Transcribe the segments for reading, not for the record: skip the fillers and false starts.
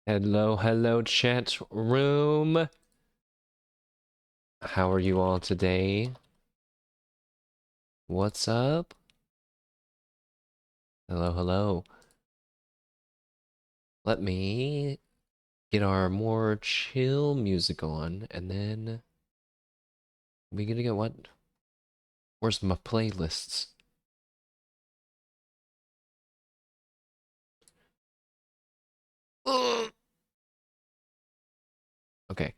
Hello, chat room. How are you all today? What's up? Hello. Let me get our more chill music on, and then we gonna get what? Where's my playlists? Ugh. Okay,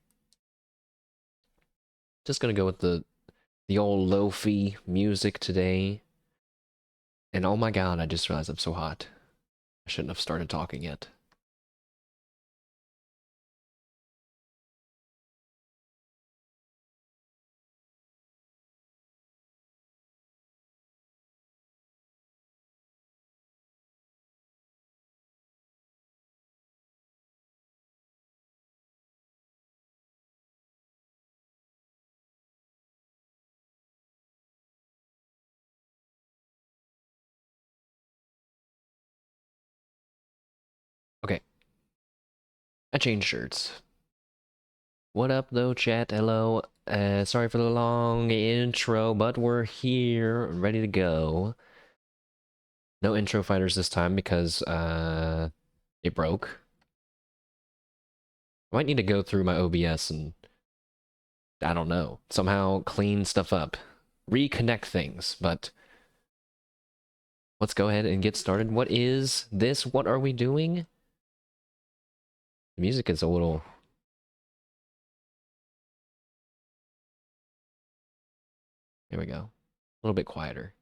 just gonna go with the old lo-fi music today. And oh my god, I just realized I'm so hot. I shouldn't have started talking yet. Okay, I changed shirts. What up, though, chat? Hello. Sorry for the long intro, but we're here, ready to go. No intro fighters this time because, it broke. I might need to go through my OBS and, I don't know, somehow clean stuff up. Reconnect things, but let's go ahead and get started. What is this? What are we doing? The music is a little... There we go. A little bit quieter.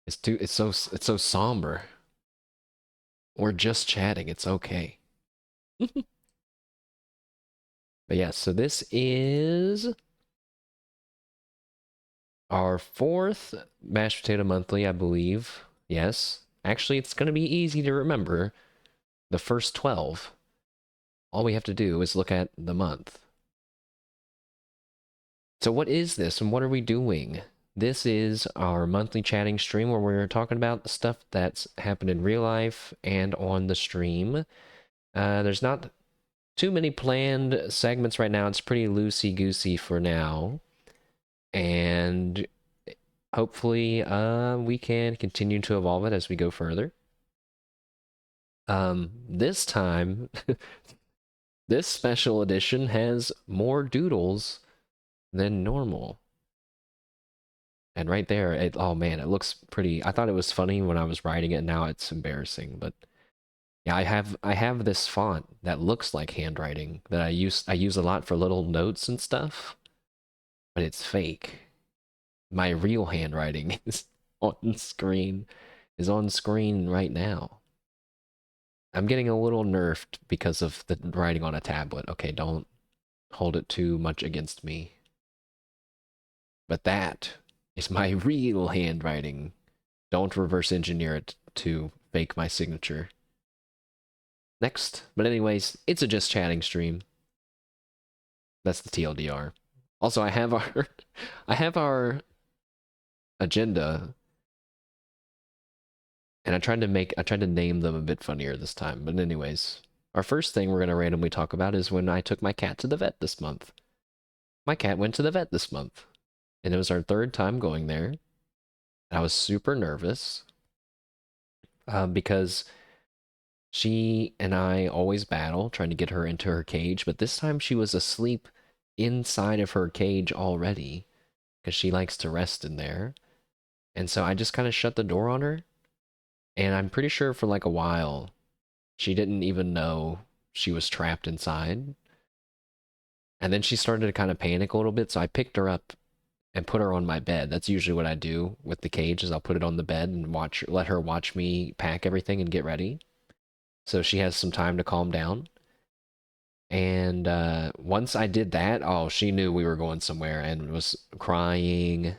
It's so somber. We're just chatting, it's okay. But yeah, so this is our fourth Mashed Potato Monthly, I believe. Yes. Actually, it's going to be easy to remember. The first 12. All we have to do is look at the month. So what is this and what are we doing? This is our monthly chatting stream where we're talking about the stuff that's happened in real life and on the stream. There's not too many planned segments right now. It's pretty loosey-goosey for now. And hopefully we can continue to evolve it as we go further. This time, this special edition has more doodles than normal. And right there, oh man, it looks pretty. I thought it was funny when I was writing it, now it's embarrassing. But yeah, I have this font that looks like handwriting that I use a lot for little notes and stuff, but it's fake. My real handwriting is on screen right now. I'm getting a little nerfed because of the writing on a tablet. Okay, don't hold it too much against me. But that is my real handwriting. Don't reverse engineer it to fake my signature. Next. But anyways, it's a just chatting stream. That's the TLDR. Also, I have our agenda, and I tried to name them a bit funnier this time. But anyways, our first thing we're gonna randomly talk about is when I took my cat to the vet this month. My cat went to the vet this month, and it was our third time going there. I was super nervous because she and I always battle trying to get her into her cage, but this time she was asleep inside of her cage already because she likes to rest in there. And so I just kind of shut the door on her, and I'm pretty sure for like a while she didn't even know she was trapped inside. And then she started to kind of panic a little bit, so I picked her up and put her on my bed. That's usually what I do with the cage is I'll put it on the bed and let her watch me pack everything and get ready. So she has some time to calm down. And once I did that, oh, she knew we were going somewhere and was crying.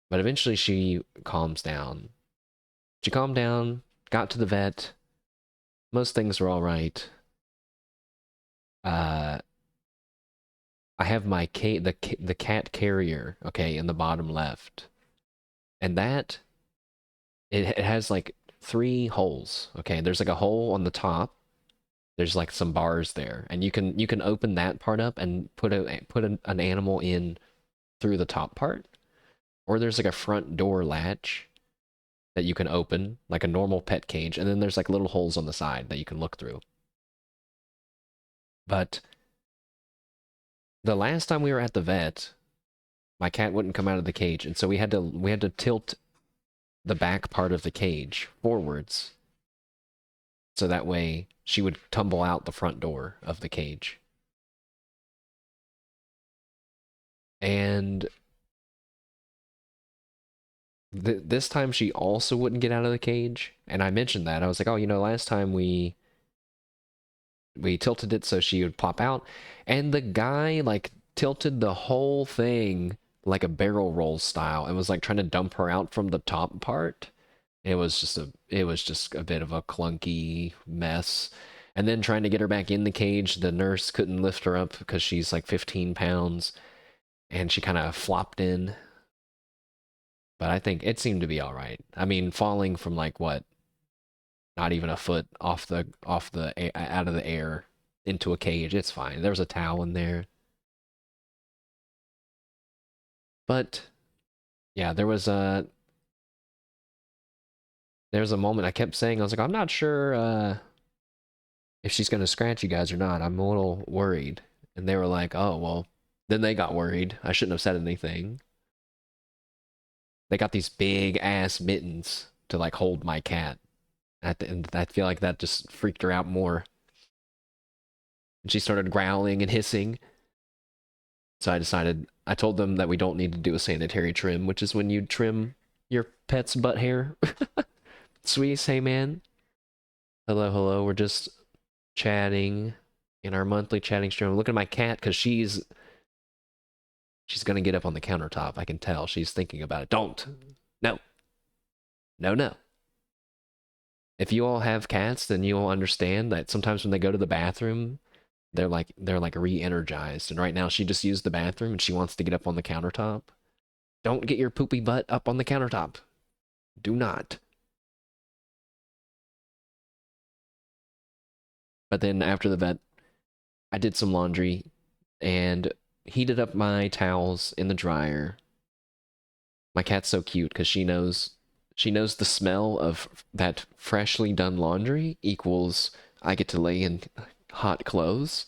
But eventually she calms down. She calmed down, got to the vet. Most things were all right. Uh, I have my the cat carrier, okay, in the bottom left. And that, it has like 3 holes, okay? There's like a hole on the top, There's like some bars there, and you can open that part up and an animal in through the top part, or there's like a front door latch that you can open like a normal pet cage, and then there's like little holes on the side that you can look through. But the last time we were at the vet, my cat wouldn't come out of the cage, and so we had to tilt the back part of the cage forwards so that way she would tumble out the front door of the cage. And this time she also wouldn't get out of the cage, and I mentioned that. I was like, "Oh, last time we tilted it so she would pop out," and the guy like tilted the whole thing like a barrel roll style and was like trying to dump her out from the top part. It was just a bit of a clunky mess. And then trying to get her back in the cage, the nurse couldn't lift her up because she's like 15 pounds, and she kind of flopped in. But I think it seemed to be all right. I mean, falling from like what, not even a foot out of the air into a cage, it's fine. There was a towel in there. But yeah, there was a moment I kept saying, I was like, I'm not sure if she's gonna scratch you guys or not. I'm a little worried. And they were like, oh well. Then they got worried. I shouldn't have said anything. They got these big ass mittens to like hold my cat. And I feel like that just freaked her out more. And she started growling and hissing. So I told them that we don't need to do a sanitary trim, which is when you trim your pet's butt hair. Sweeties, hey man. Hello, hello. We're just chatting in our monthly chatting stream. Look at my cat because she's gonna get up on the countertop. I can tell she's thinking about it. Don't. No. No, no. If you all have cats, then you all understand that sometimes when they go to the bathroom, they're like re-energized. And right now she just used the bathroom and she wants to get up on the countertop. Don't get your poopy butt up on the countertop. Do not. But then after the vet, I did some laundry and heated up my towels in the dryer. My cat's so cute because she knows the smell of that freshly done laundry equals I get to lay in hot clothes.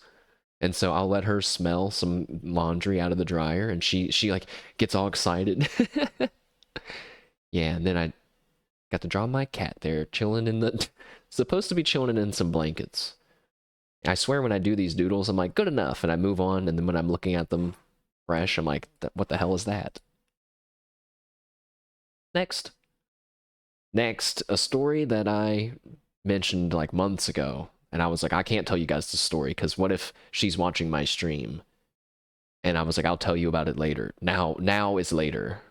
And so I'll let her smell some laundry out of the dryer and she like gets all excited. Yeah, and then I got to draw my cat there chilling in the supposed to be chilling in some blankets. I swear when I do these doodles, I'm like, good enough, and I move on, and then when I'm looking at them fresh, I'm like, what the hell is that? Next. Next, a story that I mentioned like months ago, and I was like, I can't tell you guys the story, because what if she's watching my stream? And I was like, I'll tell you about it later. Now is later.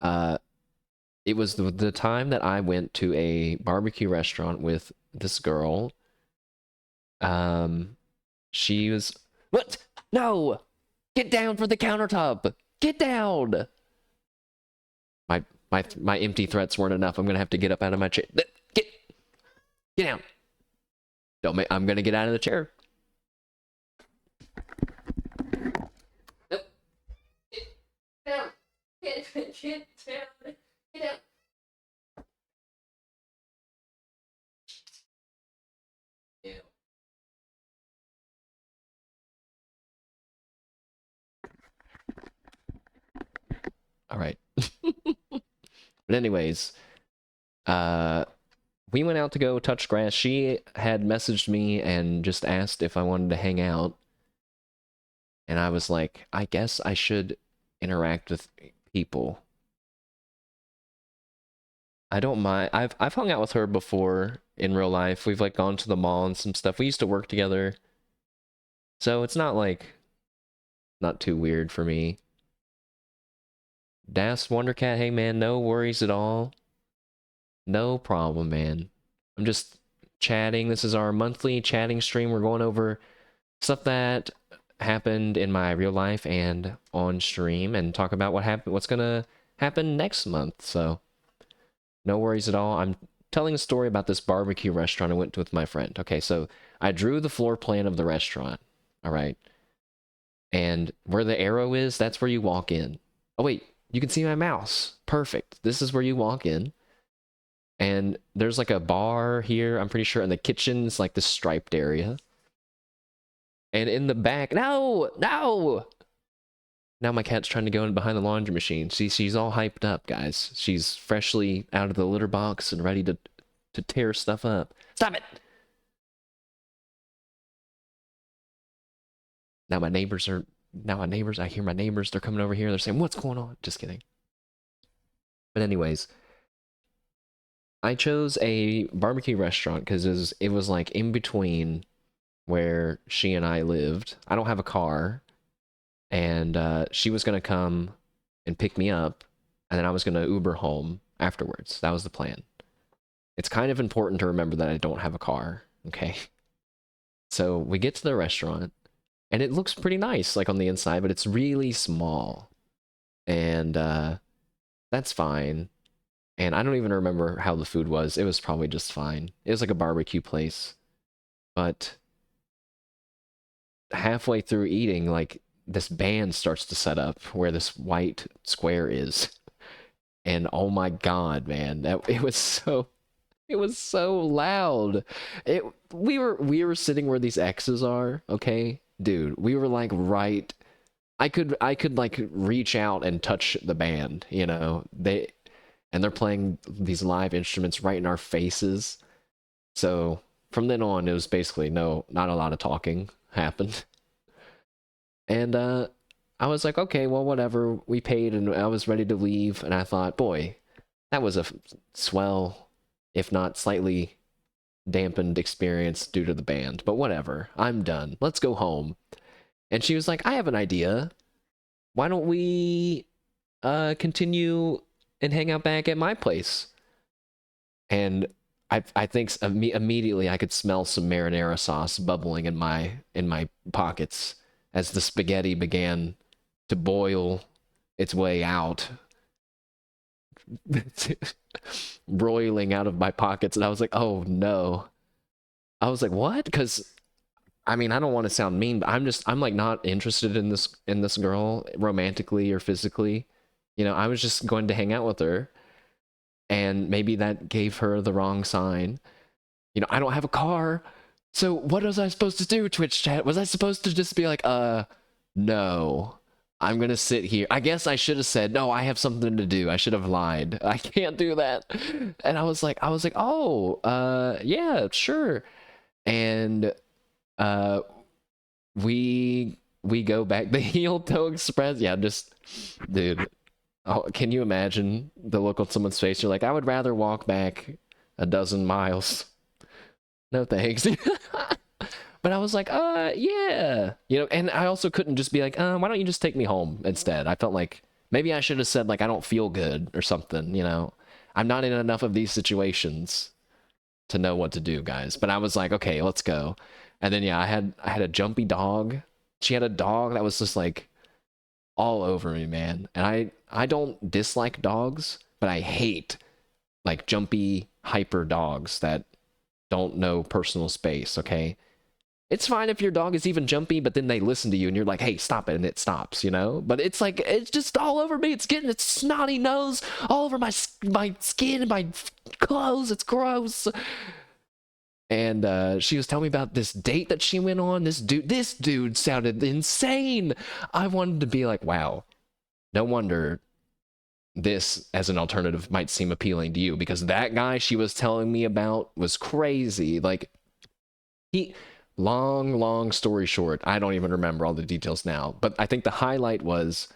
uh, it was the time that I went to a barbecue restaurant with this girl. She was, what? No! Get down from the countertop! Get down! My empty threats weren't enough. I'm gonna have to get up out of my chair. Get down! Don't make. I'm gonna get out of the chair. Nope. Get down. Get down. Get down. Yeah. All right. But anyways, we went out to go touch grass. She had messaged me and just asked if I wanted to hang out. And I was like, I guess I should interact with people. I don't mind. I've hung out with her before in real life. We've like gone to the mall and some stuff. We used to work together. So it's not too weird for me. Das Wondercat, hey man, no worries at all. No problem, man. I'm just chatting. This is our monthly chatting stream. We're going over stuff that happened in my real life and on stream and talk about what's gonna happen next month. So no worries at all. telling a story about this barbecue restaurant I went to with my friend. Okay, so I drew the floor plan of the restaurant. All right. And where the arrow is, that's where you walk in. Oh, wait, you can see my mouse. Perfect. This is where you walk in. And there's like a bar here, I'm pretty sure, and the kitchen's like this striped area. And in the back, no! Now my cat's trying to go in behind the laundry machine. See, she's all hyped up, guys. She's freshly out of the litter box and ready to tear stuff up. Stop it! I hear my neighbors, they're coming over here, they're saying, what's going on? Just kidding. But anyways, I chose a barbecue restaurant because it was like in between where she and I lived. I don't have a car, and she was going to come and pick me up, and then I was going to Uber home afterwards. That was the plan. It's kind of important to remember that I don't have a car, okay? So we get to the restaurant, and it looks pretty nice, like on the inside, but it's really small. And that's fine. And I don't even remember how the food was. It was probably just fine. It was like a barbecue place. But halfway through eating, like, this band starts to set up where this white square is. And oh my god, man, it was so loud. We were sitting where these X's are, okay? Dude, we were like right, I could like reach out and touch the band, you know. They're playing these live instruments right in our faces. So from then on, it was basically not a lot of talking happened. And I was like, okay, well, whatever. We paid, and I was ready to leave. And I thought, boy, that was a swell, if not slightly dampened experience due to the band. But whatever. I'm done. Let's go home. And she was like, I have an idea. Why don't we continue and hang out back at my place? And I think immediately I could smell some marinara sauce bubbling in my pockets as the spaghetti began to boil its way out, broiling out of my pockets. And I was like, oh no. I was like, what? Because I mean, I don't want to sound mean, but I'm like not interested in this girl romantically or physically. You know, I was just going to hang out with her, and maybe that gave her the wrong sign. You know, I don't have a car. So what was I supposed to do, Twitch chat? Was I supposed to just be like, no, I'm gonna sit here? I guess I should have said, no, I have something to do. I should have lied. I can't do that. And I was like, oh, yeah, sure. And we go back the heel toe express. Yeah, just, dude. Oh, can you imagine the look on someone's face? You're like, I would rather walk back a dozen miles. No thanks. But I was like, yeah. You know, and I also couldn't just be like, why don't you just take me home instead? I felt like maybe I should have said, like, I don't feel good or something, you know? I'm not in enough of these situations to know what to do, guys. But I was like, okay, let's go. And then, yeah, I had a jumpy dog. She had a dog that was just, like, all over me, man. And I don't dislike dogs, but I hate, like, jumpy, hyper dogs that don't know personal space, okay? It's fine if your dog is even jumpy, but then they listen to you and you're like, hey, stop it, and it stops, you know? But it's like, it's just all over me. It's getting its snotty nose all over my skin and my clothes. It's gross. And she was telling me about this date that she went on. This dude sounded insane. I wanted to be like, wow, no wonder this as an alternative might seem appealing to you, because that guy she was telling me about was crazy. Like, long story short, I don't even remember all the details now, but I think the highlight was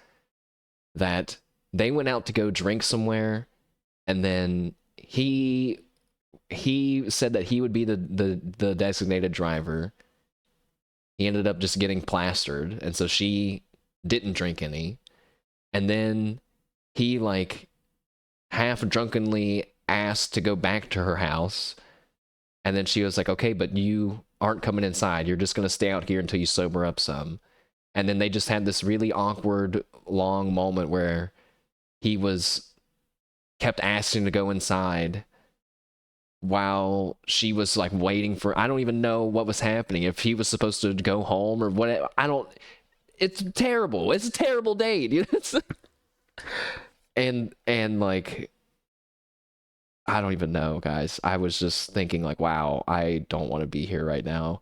that they went out to go drink somewhere, and then he said that he would be the designated driver. He ended up just getting plastered, and so she didn't drink any. And then he, like, half drunkenly asked to go back to her house, and then she was like, okay, but you aren't coming inside. You're just going to stay out here until you sober up some. And then they just had this really awkward, long moment where he kept asking to go inside, while she was like waiting for, I don't even know what was happening, if he was supposed to go home or what. I don't, it's terrible. It's a terrible date. And like, I don't even know, guys. I was just thinking like, wow, I don't want to be here right now.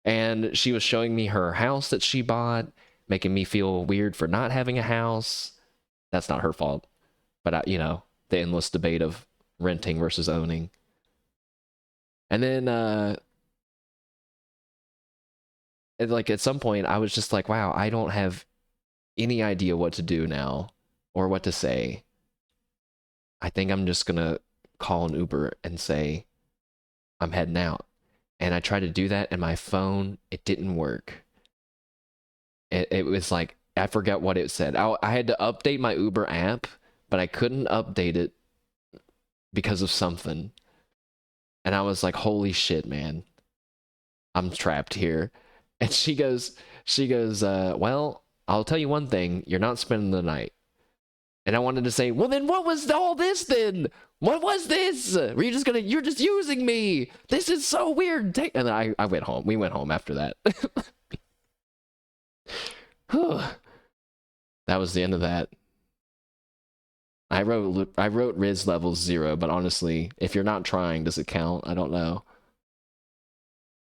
And she was showing me her house that she bought, making me feel weird for not having a house. That's not her fault. But, you know, the endless debate of renting versus owning. And then, like, at some point, I was just like, wow, I don't have any idea what to do now or what to say. I think I'm just gonna call an Uber and say, I'm heading out. And I tried to do that, and my phone, it didn't work. It was like, I forgot what it said. I had to update my Uber app, but I couldn't update it because of something. And I was like, holy shit, man. I'm trapped here. And she goes, well, I'll tell you one thing. You're not spending the night. And I wanted to say, well, then what was all this then? What was this? Were you just gonna, you're just using me. This is so weird. And then I went home. We went home after that. That was the end of that. I wrote Riz level 0, but honestly, if you're not trying, does it count? I don't know.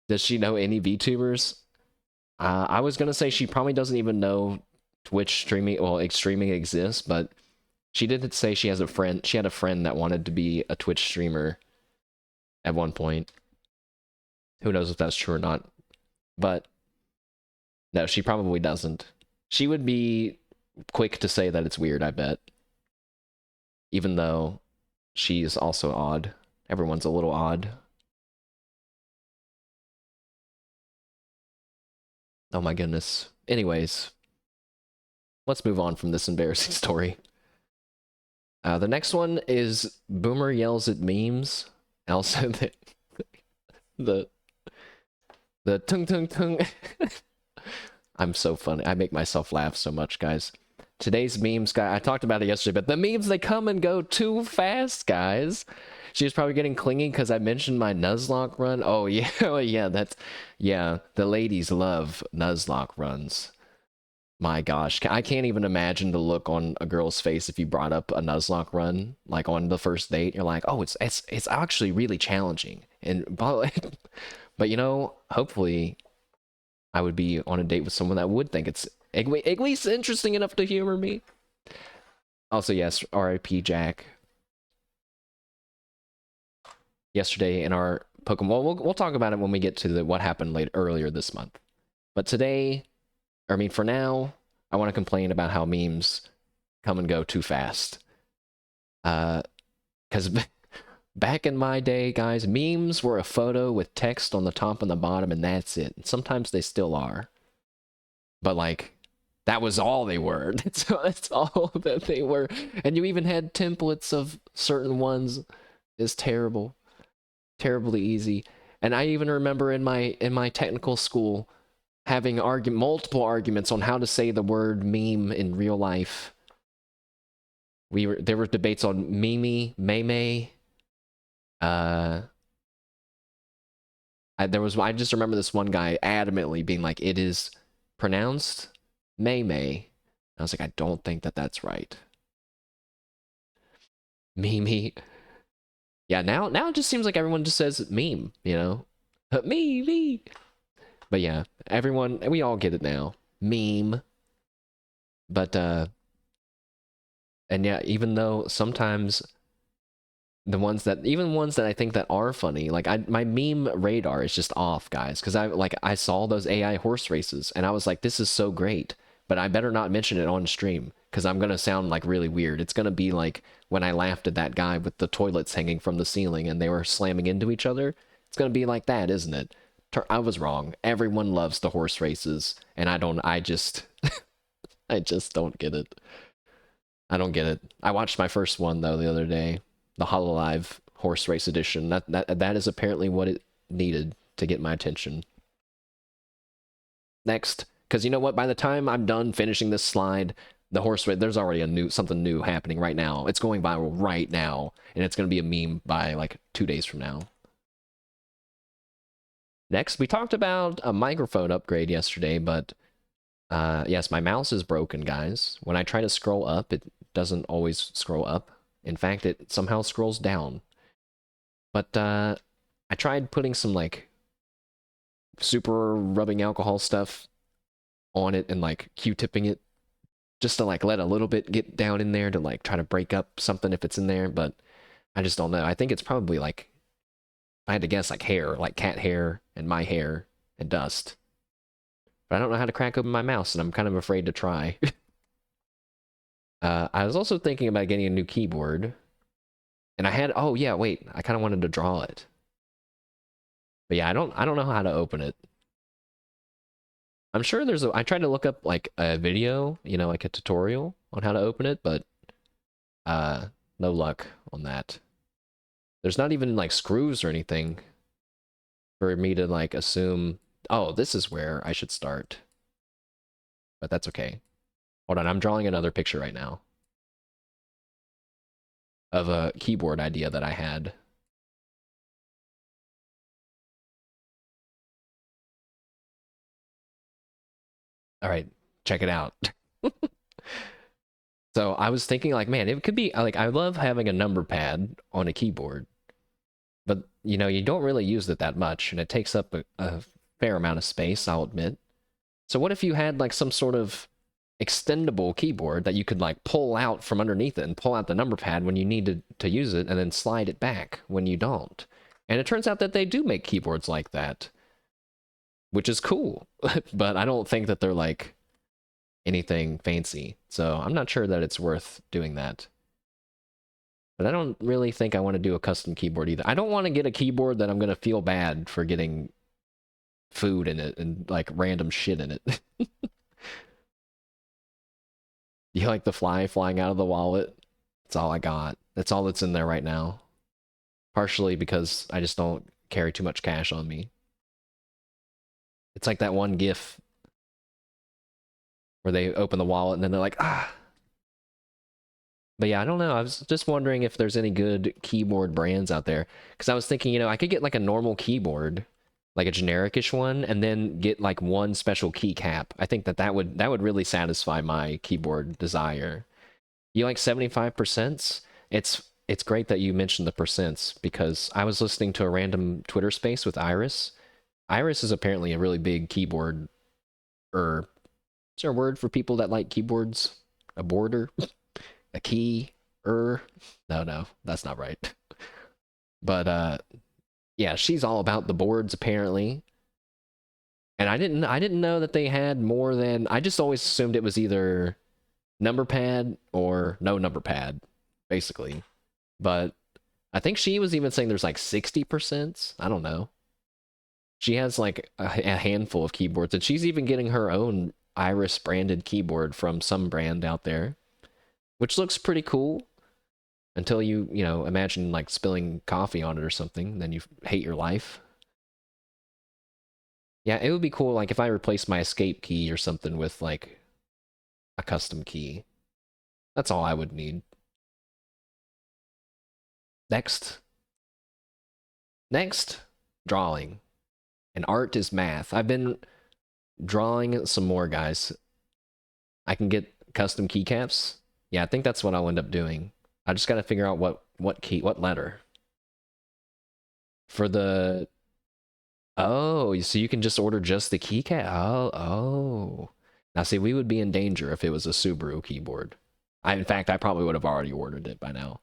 Does she know any VTubers? I was gonna say she probably doesn't even know Twitch streaming, well, streaming exists, but she did say she has a friend. She had a friend that wanted to be a Twitch streamer at one point. Who knows if that's true or not? But no, she probably doesn't. She would be quick to say that it's weird, I bet. Even though she's also odd. Everyone's a little odd. Oh my goodness. Anyways, let's move on from this embarrassing story. The next one is Boomer yells at memes. Also, the tung tung tung. I'm so funny. I make myself laugh so much, guys. Today's memes, guy. I talked about it yesterday, but the memes, they come and go too fast, guys. She was probably getting clingy because I mentioned my Nuzlocke run. Oh yeah, oh, yeah. Yeah. The ladies love Nuzlocke runs. My gosh, I can't even imagine the look on a girl's face if you brought up a Nuzlocke run, like on the first date. You're like, oh, it's actually really challenging, but you know, hopefully, I would be on a date with someone that would think it's at least interesting enough to humor me. Also, yes, R.I.P. Jack. Yesterday in our Pokemon, we'll talk about it when we get to what happened earlier this month. But today, I mean, for now, I want to complain about how memes come and go too fast. Because back in my day, guys, memes were a photo with text on the top and the bottom, and that's it. And sometimes they still are. But, like, that was all they were. That's all that they were. And you even had templates of certain ones. It's terrible. Terribly easy. And I even remember in my technical school having multiple arguments on how to say the word meme in real life. There were debates on Mimi, Meme. I just remember this one guy adamantly being like, it is pronounced Meme. I was like, I don't think that's right. Mimi. Yeah, now it just seems like everyone just says meme, you know? Me. But yeah, we all get it now. Meme. But, and yeah, even though sometimes ones that I think that are funny, like my meme radar is just off, guys, because I saw those AI horse races, and I was like, this is so great, but I better not mention it on stream, because I'm gonna sound like really weird. It's gonna be like when I laughed at that guy with the toilets hanging from the ceiling and they were slamming into each other. It's gonna be like that, isn't it? I was wrong. Everyone loves the horse races, and I just I just don't get it. I don't get it. I watched my first one though the other day, the Hololive horse race edition. That is apparently what it needed to get my attention. Next, because you know what? By the time I'm done finishing this slide, the horse race, there's already something new happening right now. It's going viral right now, and it's gonna be a meme by like 2 days from now. Next, we talked about a microphone upgrade yesterday, but yes, my mouse is broken, guys. When I try to scroll up, it doesn't always scroll up. In fact, it somehow scrolls down. But I tried putting some like super rubbing alcohol stuff on it and like Q-tipping it just to like let a little bit get down in there to like try to break up something if it's in there, but I just don't know. I think it's probably like, I had to guess, like hair, like cat hair and my hair and dust. But I don't know how to crack open my mouse, and I'm kind of afraid to try. I was also thinking about getting a new keyboard. And I had, oh yeah, wait, I kind of wanted to draw it. But yeah, I don't know how to open it. I'm sure there's a, I tried to look up like a video, you know, like a tutorial on how to open it, but no luck on that. There's not even like screws or anything for me to like assume, oh, this is where I should start. But that's okay. Hold on, I'm drawing another picture right now of a keyboard idea that I had. All right, check it out. So I was thinking like, man, it could be like, I love having a number pad on a keyboard, but you know, you don't really use it that much and it takes up a fair amount of space, I'll admit. So what if you had like some sort of extendable keyboard that you could like pull out from underneath it and pull out the number pad when you need to use it and then slide it back when you don't. And it turns out that they do make keyboards like that, which is cool. But I don't think that they're like anything fancy. So I'm not sure that it's worth doing that. But I don't really think I want to do a custom keyboard either. I don't want to get a keyboard that I'm going to feel bad for getting food in it and like random shit in it. You like the fly flying out of the wallet? That's all I got. That's all that's in there right now. Partially because I just don't carry too much cash on me. It's like that one GIF where they open the wallet and then they're like, ah. But yeah, I don't know. I was just wondering if there's any good keyboard brands out there. Because I was thinking, you know, I could get like a normal keyboard, like a generic-ish one, and then get like one special keycap. I think that would really satisfy my keyboard desire. You like 75%? It's great that you mentioned the percents because I was listening to a random Twitter space with Iris. Iris is apparently a really big keyboard, or is there a word for people that like keyboards? A boarder? A key? No, that's not right. But yeah, she's all about the boards apparently. And I didn't know that they had more than, I just always assumed it was either number pad or no number pad, basically. But I think she was even saying there's like 60%. I don't know. She has like a handful of keyboards, and she's even getting her own Iris branded keyboard from some brand out there, which looks pretty cool. Until you know, imagine like spilling coffee on it or something, then you hate your life. Yeah, it would be cool like if I replaced my escape key or something with like a custom key. That's all I would need. Next. Next, drawing. And art is math. I've been drawing some more, guys. I can get custom keycaps. Yeah, I think that's what I'll end up doing. I just gotta figure out what letter. For the... Oh, so you can just order just the keycap? Oh. Now see, we would be in danger if it was a Subaru keyboard. In fact, I probably would have already ordered it by now.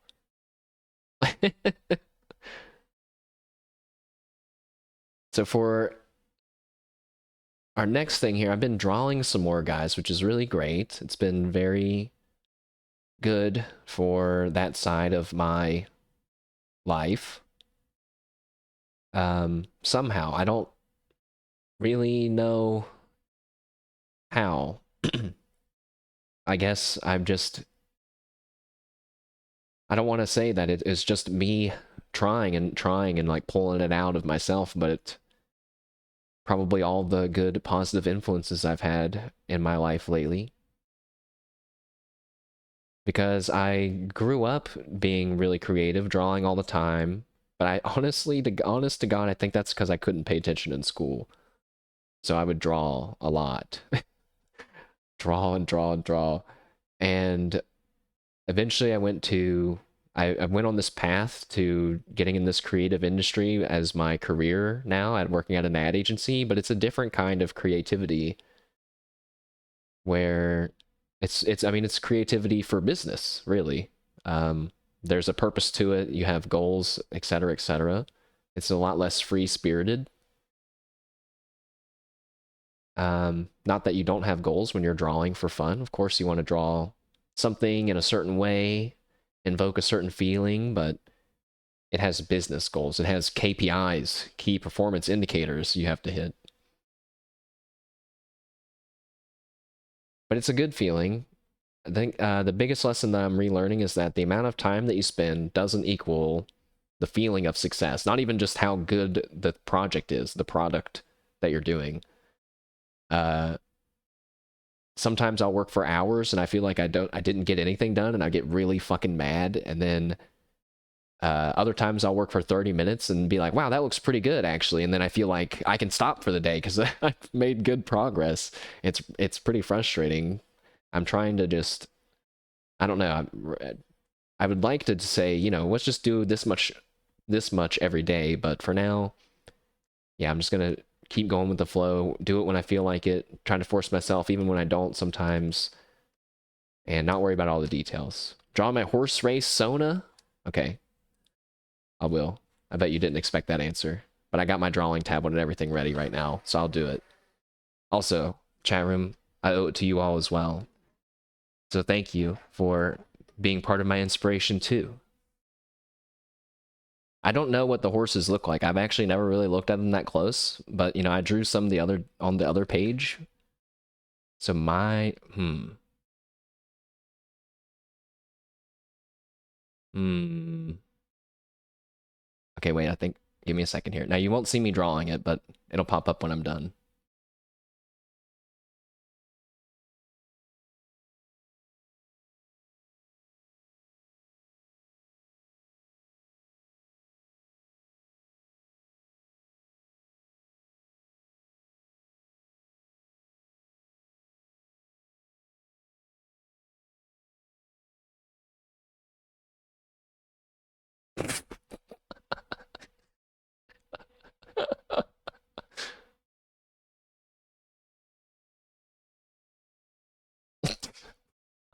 So for our next thing here, I've been drawing some more, guys, which is really great. It's been very good for that side of my life. Somehow, I don't really know how. I guess I don't want to say that it is just me trying and like pulling it out of myself, but it's probably all the good positive influences I've had in my life lately. Because I grew up being really creative, drawing all the time, But honest to God, I think that's because I couldn't pay attention in school. So I would draw a lot. Draw and draw and draw. And eventually I went on this path to getting in this creative industry as my career now at working at an ad agency, but it's a different kind of creativity where I mean it's creativity for business, really. There's a purpose to it, you have goals, etc., etc. It's a lot less free-spirited. Not that you don't have goals when you're drawing for fun. Of course, you want to draw something in a certain way, invoke a certain feeling, but it has business goals. It has KPIs, key performance indicators you have to hit. But it's a good feeling. I think the biggest lesson that I'm relearning is that the amount of time that you spend doesn't equal the feeling of success. Not even just how good the project is, the product that you're doing. Sometimes I'll work for hours and I feel like I didn't get anything done and I get really fucking mad. And then other times I'll work for 30 minutes and be like, wow, that looks pretty good actually. And then I feel like I can stop for the day because I've made good progress. It's pretty frustrating. I'm trying to just, I don't know. I would like to say, you know, let's just do this much every day. But for now, yeah, I'm just going to keep going with the flow, do it when I feel like it, trying to force myself even when I don't sometimes, and not worry about all the details. Draw my horse race Sona? Okay. I will. I bet you didn't expect that answer. But I got my drawing tablet and everything ready right now, so I'll do it. Also, chat room, I owe it to you all as well. So thank you for being part of my inspiration too. I don't know what the horses look like. I've actually never really looked at them that close, but you know, I drew some on the other page. So my Okay, wait, I think give me a second here. Now you won't see me drawing it, but it'll pop up when I'm done.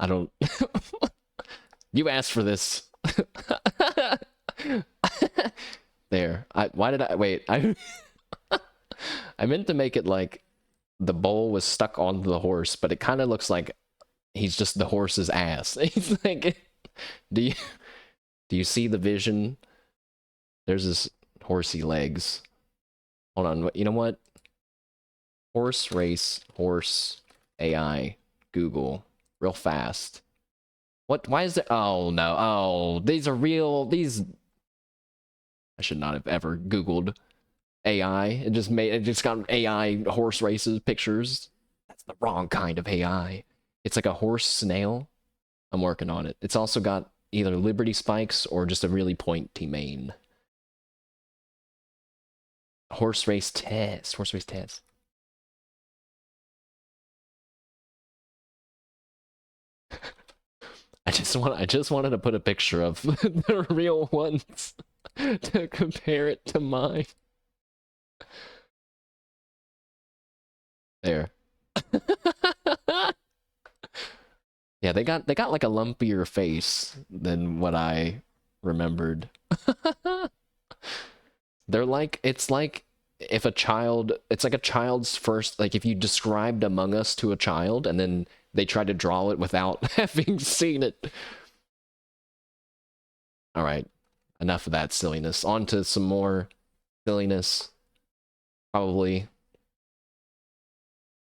I don't You asked for this. There. Why did I wait? I I meant to make it like the bowl was stuck on the horse, but it kind of looks like he's just the horse's ass. He's like, do you see the vision? There's his horsey legs. Hold on, you know what? Horse race, horse AI, Google, real fast. What? Why is there? Oh no! Oh, these are real. These. I should not have ever Googled AI. It just got AI horse races pictures. That's the wrong kind of AI. It's like a horse snail. I'm working on it. It's also got either Liberty spikes or just a really pointy mane. Horse race test. Horse race test. I just wanted to put a picture of the real ones to compare it to mine. There. Yeah, they got like a lumpier face than what I remembered. They're like, it's like if it's like a child's first, like if you described Among Us to a child and then they tried to draw it without having seen it. All right, enough of that silliness. On to some more silliness. Probably.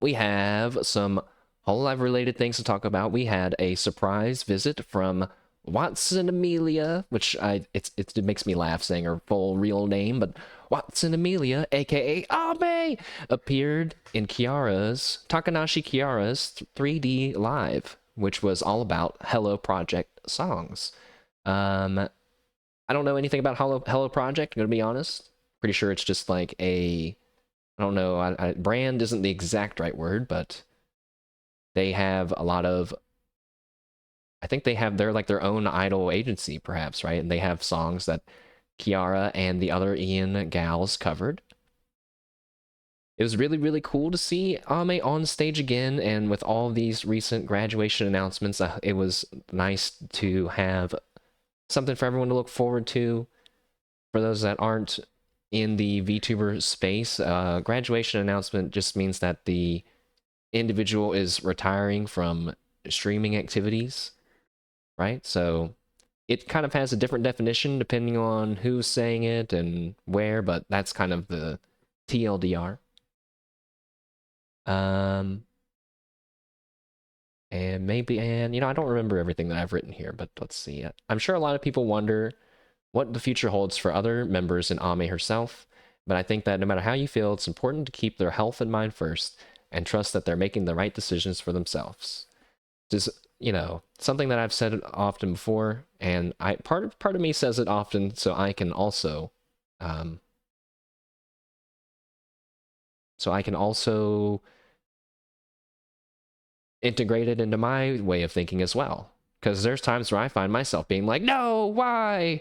We have some Hololive related things to talk about. We had a surprise visit from Watson Amelia, which it makes me laugh saying her full real name, but Watson Amelia, aka Abe, appeared in Takanashi Kiara's 3D Live, which was all about Hello Project songs. I don't know anything about Hello Project, I'm gonna be honest. Pretty sure it's just like a, I don't know, brand isn't the exact right word, but they have a lot of, I think they're like their own idol agency, perhaps, right? And they have songs that Kiara and the other Ian gals covered. It was really, really cool to see Ame on stage again, and with all these recent graduation announcements, it was nice to have something for everyone to look forward to. For those that aren't in the VTuber space, graduation announcement just means that the individual is retiring from streaming activities, right? So it kind of has a different definition depending on who's saying it and where, but that's kind of the TLDR. And maybe, and I don't remember everything that I've written here, but let's see. I'm sure a lot of people wonder what the future holds for other members and Ame herself, but I think that no matter how you feel, it's important to keep their health in mind first and trust that they're making the right decisions for themselves. Just, something that I've said often before, and part of me says it often so I can also um, integrate it into my way of thinking as well. Because there's times where I find myself being like, no, why?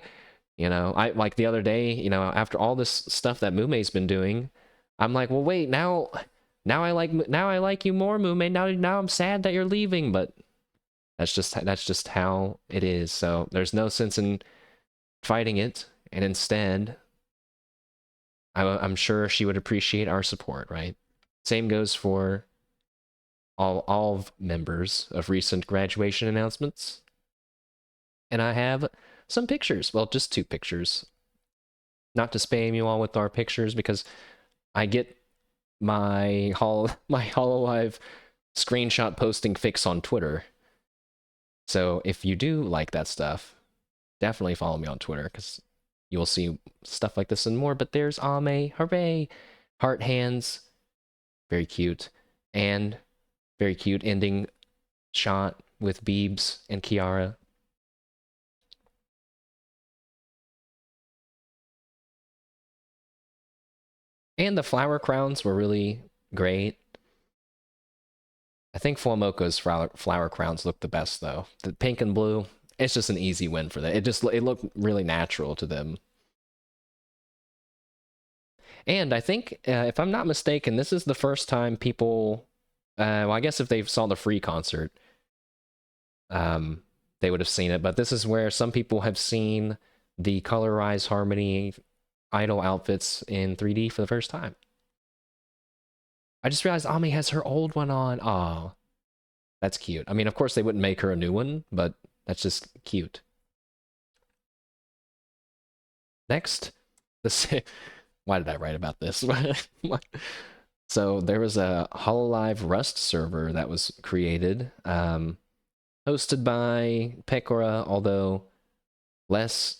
I like the other day, after all this stuff that Mumei's been doing, I'm like, well, wait, now I like you more, Mumei. Now I'm sad that you're leaving, but that's just how it is. So there's no sense in fighting it, and instead, I'm sure she would appreciate our support, right? Same goes for all members of recent graduation announcements. And I have some pictures. Well, just 2 pictures. Not to spam you all with our pictures, because I get my Hololive screenshot posting fix on Twitter. So if you do like that stuff, definitely follow me on Twitter, because you will see stuff like this and more. But there's Ame, hooray! Heart hands, very cute. And very cute ending shot with Beebs and Kiara. And the flower crowns were really great. I think Flamoko's flower crowns look the best, though. The pink and blue, it's just an easy win for that. It looked really natural to them. And I think, if I'm not mistaken, this is the first time people, well, I guess if they saw the free concert, they would have seen it. But this is where some people have seen the Color Rise Harmony idol outfits in 3D for the first time. I just realized Ami has her old one on. Aw, that's cute. I mean, of course they wouldn't make her a new one, but that's just cute. Next, why did I write about this? So there was a Hololive Rust server that was created, hosted by Pecora, although less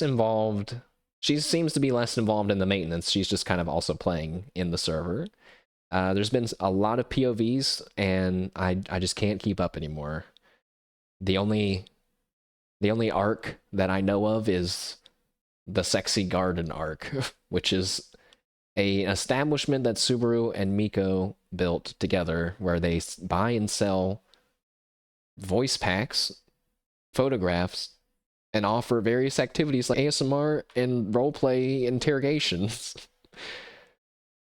involved. She seems to be less involved in the maintenance. She's just kind of also playing in the server. There's been a lot of POVs, and I just can't keep up anymore. The only arc that I know of is the Sexy Garden arc, which is an establishment that Subaru and Miko built together, where they buy and sell voice packs, photographs, and offer various activities like ASMR and roleplay interrogations.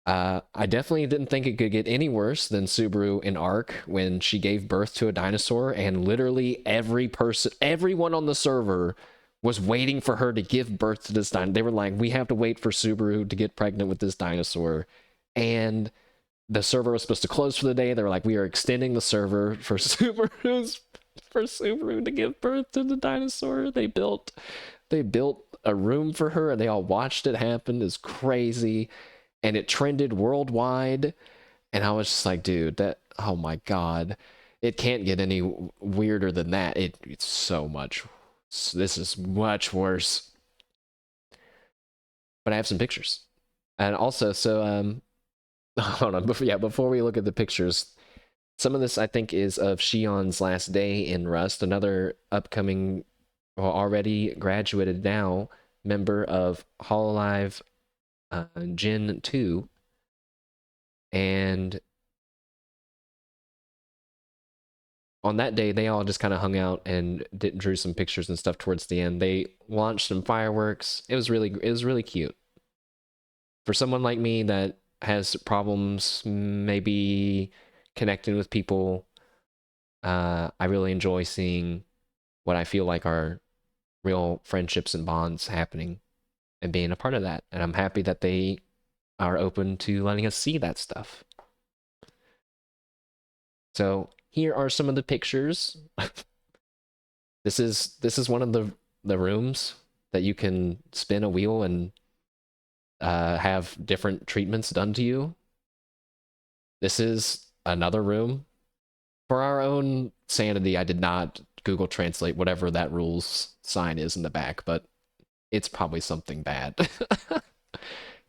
I definitely didn't think it could get any worse than Subaru in Arc when she gave birth to a dinosaur, and literally everyone on the server was waiting for her to give birth to this dinosaur. They were like, we have to wait for Subaru to get pregnant with this dinosaur. And the server was supposed to close for the day. They were like, we are extending the server for Subaru to give birth to the dinosaur. They built a room for her, and they all watched it happen. It's crazy. And it trended worldwide. And I was just like, dude, oh my God. It can't get any weirder than that. It's so much. This is much worse. But I have some pictures. And also, so, hold on. Before we look at the pictures, some of this I think is of Shion's last day in Rust, another upcoming well, already graduated now, member of Hololive Gen 2. And on that day, they all just kind of hung out and drew some pictures and stuff towards the end. They launched some fireworks. It was really cute. For someone like me that has problems maybe connecting with people, I really enjoy seeing what I feel like are real friendships and bonds happening and being a part of that. And I'm happy that they are open to letting us see that stuff. So here are some of the pictures. This is one of the rooms that you can spin a wheel and have different treatments done to you. This is another room. For our own sanity, I did not Google Translate whatever that rules sign is in the back, but it's probably something bad.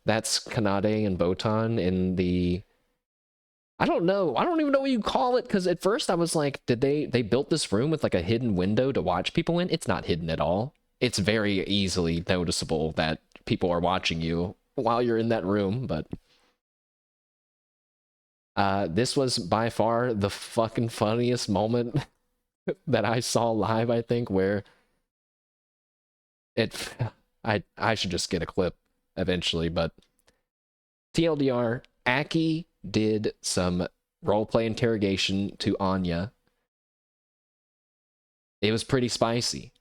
That's Kanade and Botan in the... I don't know. I don't even know what you call it, because at first I was like, did they built this room with like a hidden window to watch people in? It's not hidden at all. It's very easily noticeable that people are watching you while you're in that room, but this was by far the fucking funniest moment that I saw live, I think, where it... I should just get a clip eventually, but TLDR, Aki did some roleplay interrogation to Anya. It was pretty spicy.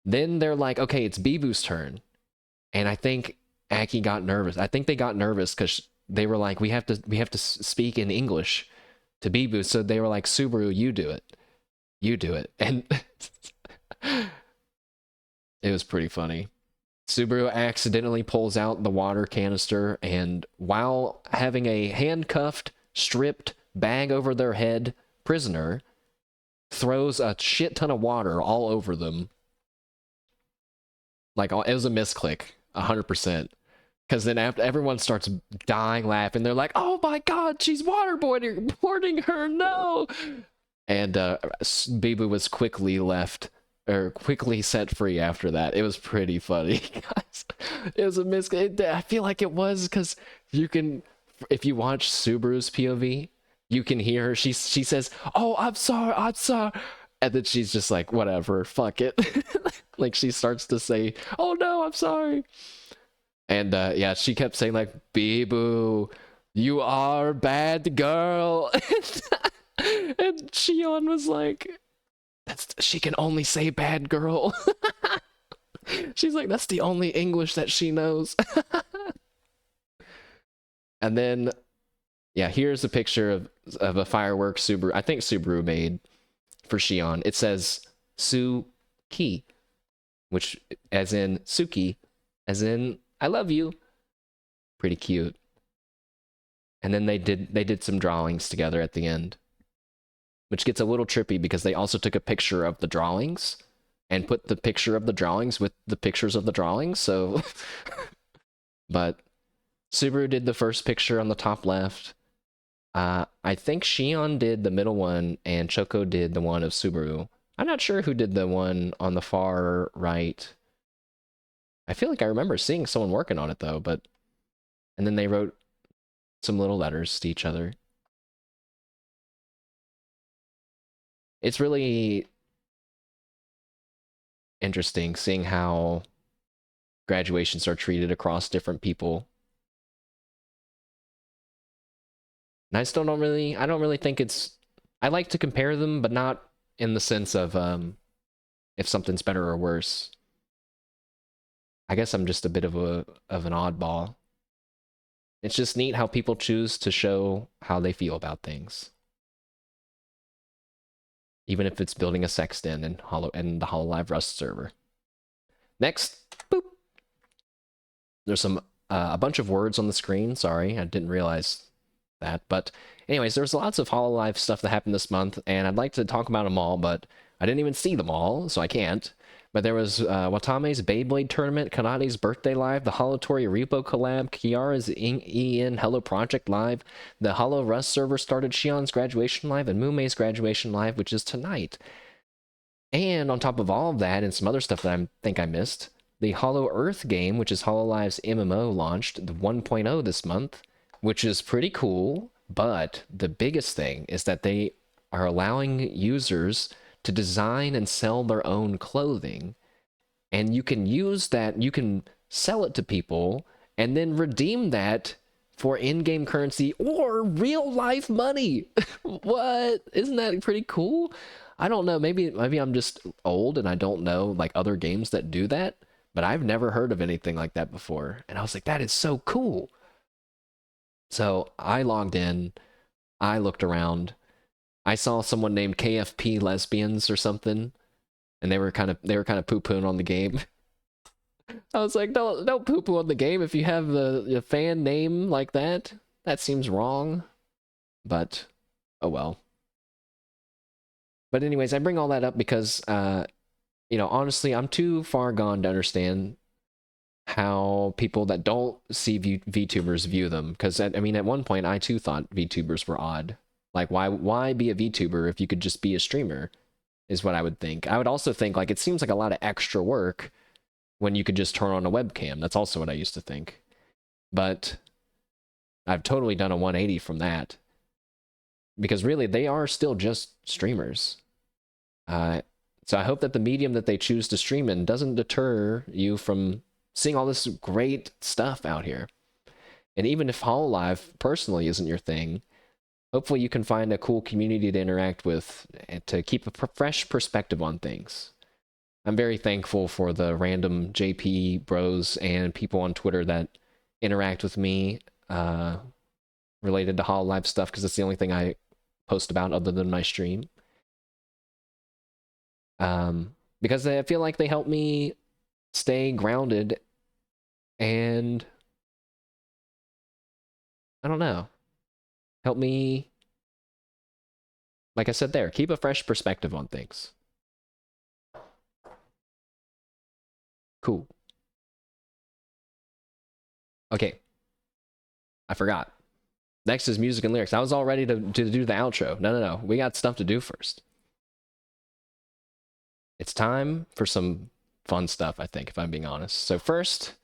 Then they're like, okay, it's Bibu's turn. And I think Aki got nervous. I think they got nervous because they were like, we have to speak in English to Bibu. So they were like, Subaru, you do it. You do it. And it was pretty funny. Subaru accidentally pulls out the water canister, and while having a handcuffed, stripped, bag over their head prisoner, throws a shit ton of water all over them. Like, it was a misclick, 100%. Because then after everyone starts dying laughing, they're like, oh my god, she's waterboarding her, no! And Bibu was quickly set free after that. It was pretty funny, guys. It was a misclick. I feel like it was because you can, if you watch Subaru's POV, you can hear her. She says, oh, I'm sorry. And then she's just like, whatever, fuck it. Like, she starts to say, oh no, I'm sorry. And yeah, she kept saying like, Bibu, you are a bad girl. And Shion was like, she can only say bad girl. She's like, that's the only English that she knows. And then, yeah, here's a picture of a firework Subaru. I think Subaru made for Shion. It says Su-ki, which as in Suki, as in I love you. Pretty cute. And then they did some drawings together at the end, which gets a little trippy because they also took a picture of the drawings and put the picture of the drawings with the pictures of the drawings. So, but Subaru did the first picture on the top left. I think Shion did the middle one and Choco did the one of Subaru. I'm not sure who did the one on the far right. I feel like I remember seeing someone working on it though, but... And then they wrote some little letters to each other. It's really interesting seeing how graduations are treated across different people. And I don't really think it's... I like to compare them, but not in the sense of if something's better or worse. I guess I'm just a bit of an oddball. It's just neat how people choose to show how they feel about things. Even if it's building a sexton in the Hololive Rust server. Next, boop. There's a bunch of words on the screen. Sorry, I didn't realize that. But anyways, there's lots of Hololive stuff that happened this month, and I'd like to talk about them all, but I didn't even see them all, so I can't. But there was Watame's Beyblade Tournament, Kanade's Birthday Live, the holoTori Repo collab, Kiara's EN Hello Project Live, the holoRust server started Shion's Graduation Live, and Mumei's Graduation Live, which is tonight. And on top of all of that and some other stuff that I think I missed, the Hollow Earth game, which is Hololive's MMO, launched the 1.0 this month, which is pretty cool. But the biggest thing is that they are allowing users to design and sell their own clothing. And you can use that, you can sell it to people and then redeem that for in-game currency or real life money. What? Isn't that pretty cool? I don't know. Maybe I'm just old and I don't know like other games that do that, but I've never heard of anything like that before. And I was like, that is so cool. So I logged in, I looked around, I saw someone named KFP Lesbians or something, and they were kind of poo-pooing on the game. I was like, don't poo-poo on the game if you have the fan name like that. That seems wrong. But oh well. But anyways, I bring all that up because honestly, I'm too far gone to understand how people that don't see VTubers view them. Because I mean, at one point, I too thought VTubers were odd. Like, why be a VTuber if you could just be a streamer? Is what I would think. I would also think like it seems like a lot of extra work when you could just turn on a webcam. That's also what I used to think. But I've totally done a 180 from that. Because really, they are still just streamers. So I hope that the medium that they choose to stream in doesn't deter you from seeing all this great stuff out here. And even if Hololive personally isn't your thing, hopefully you can find a cool community to interact with and to keep a fresh perspective on things. I'm very thankful for the random JP bros and people on Twitter that interact with me related to Hololive stuff, because it's the only thing I post about other than my stream. Because I feel like they help me stay grounded and I don't know, help me, like I said there, keep a fresh perspective on things. Cool. Okay. I forgot. Next is music and lyrics. I was all ready to do the outro. No. We got stuff to do first. It's time for some fun stuff, I think, if I'm being honest. So first,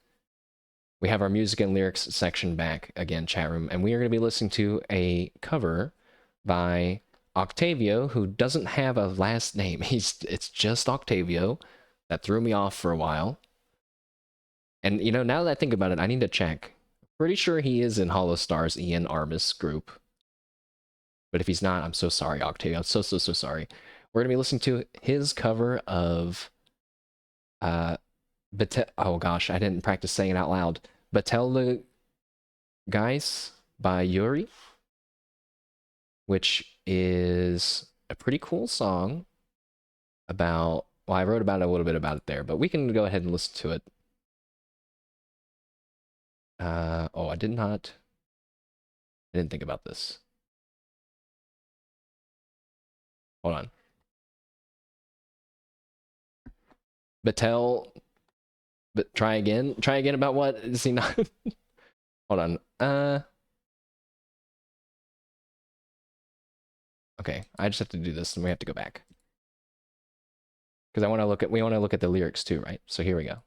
we have our music and lyrics section back again, chat room, and we are going to be listening to a cover by Octavio, who doesn't have a last name. It's just Octavio. That threw me off for a while. And now that I think about it, I need to check. Pretty sure he is in Holostar's Ian Armis group. But if he's not, I'm so sorry, Octavio. I'm so sorry. We're gonna be listening to his cover of oh gosh, I didn't practice saying it out loud. Betelgeuse by Yuri, which is a pretty cool song about, well, I wrote about a little bit about it there, but we can go ahead and listen to it. Oh, I didn't think about this. Hold on. But try again. Try again about what? Is he not? Hold on. Okay, I just have to do this and we have to go back. Because we want to look at the lyrics too, right? So here we go.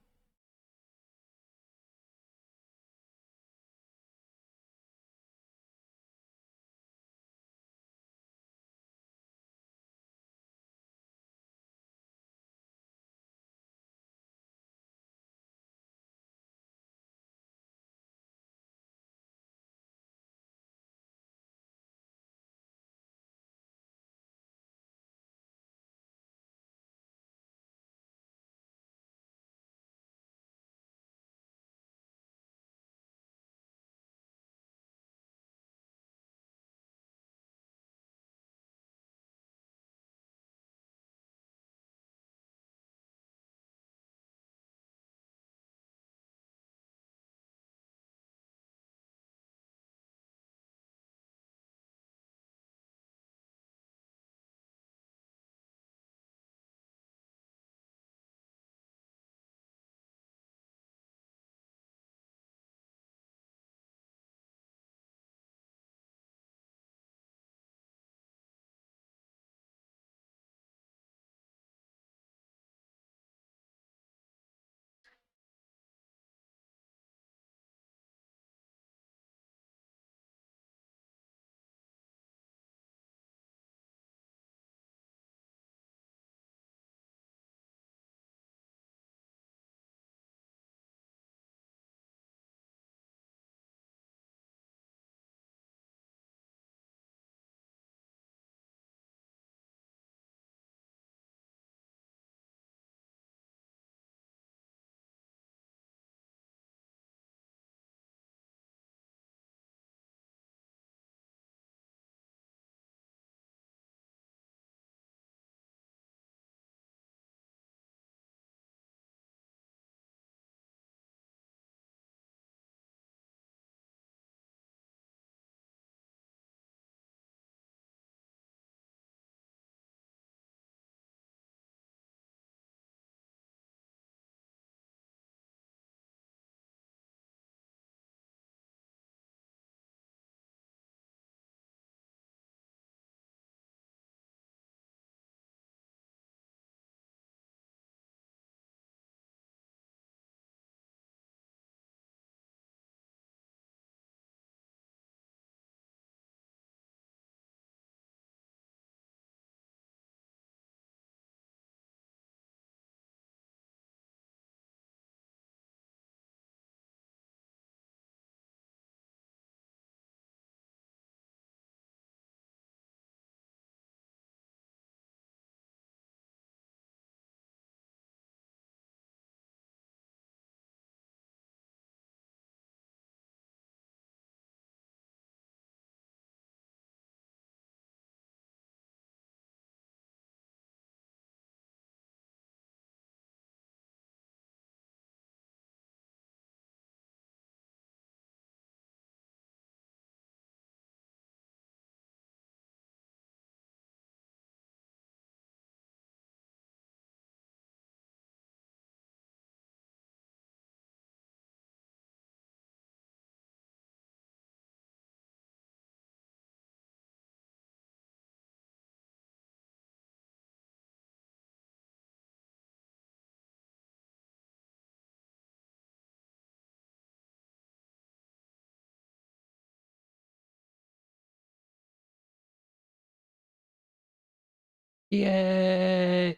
Yay!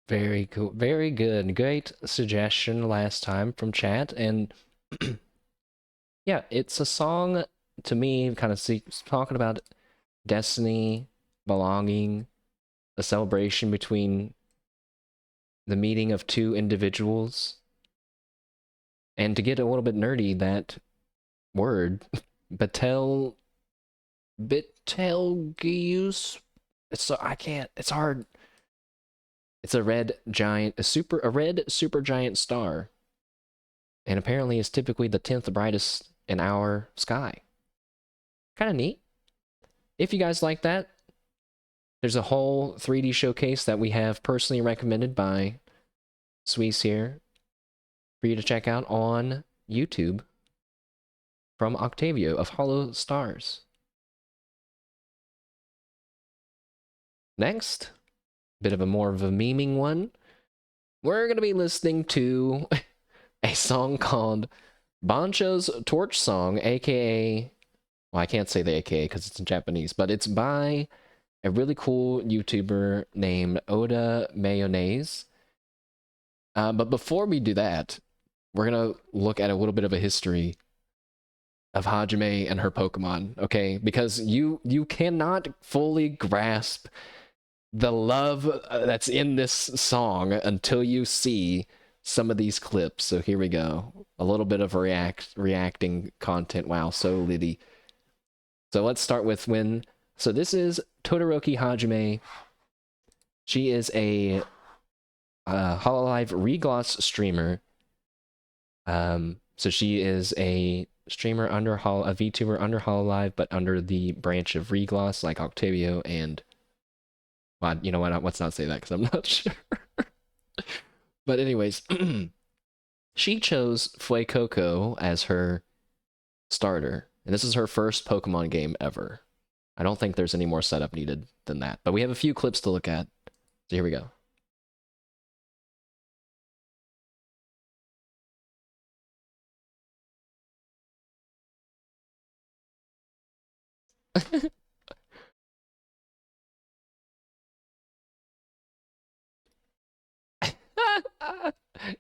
Very cool. Very good. Great suggestion last time from chat. And yeah, it's a song to me, kind of talking about destiny, belonging, a celebration between the meeting of two individuals. And to get a little bit nerdy, that word, Betelgeuse. It's so I can't. It's hard. It's a red super giant star, and apparently is typically the 10th brightest in our sky. Kind of neat. If you guys like that, there's a whole 3D showcase that we have personally recommended by Swees here for you to check out on YouTube from Octavio of Hollow Stars. Next, bit of a more of a memeing one. We're going to be listening to a song called Bancho's Torch Song, aka, well, I can't say the aka because it's in Japanese, but it's by a really cool YouTuber named Odamayonaise. But before we do that, we're going to look at a little bit of a history of Hajime and her Pokemon, okay? Because you cannot fully grasp the love that's in this song until you see some of these clips. So here we go. A little bit of reacting content. Wow, so litty. So let's start with when. So this is Todoroki Hajime. She is a Hololive Regloss streamer. So she is a streamer a VTuber under Hololive, but under the branch of Regloss, like Octavio and. Well, you know what? Let's not say that because I'm not sure. But anyways, she chose Fuecoco as her starter, and this is her first Pokemon game ever. I don't think there's any more setup needed than that, but we have a few clips to look at. So here we go.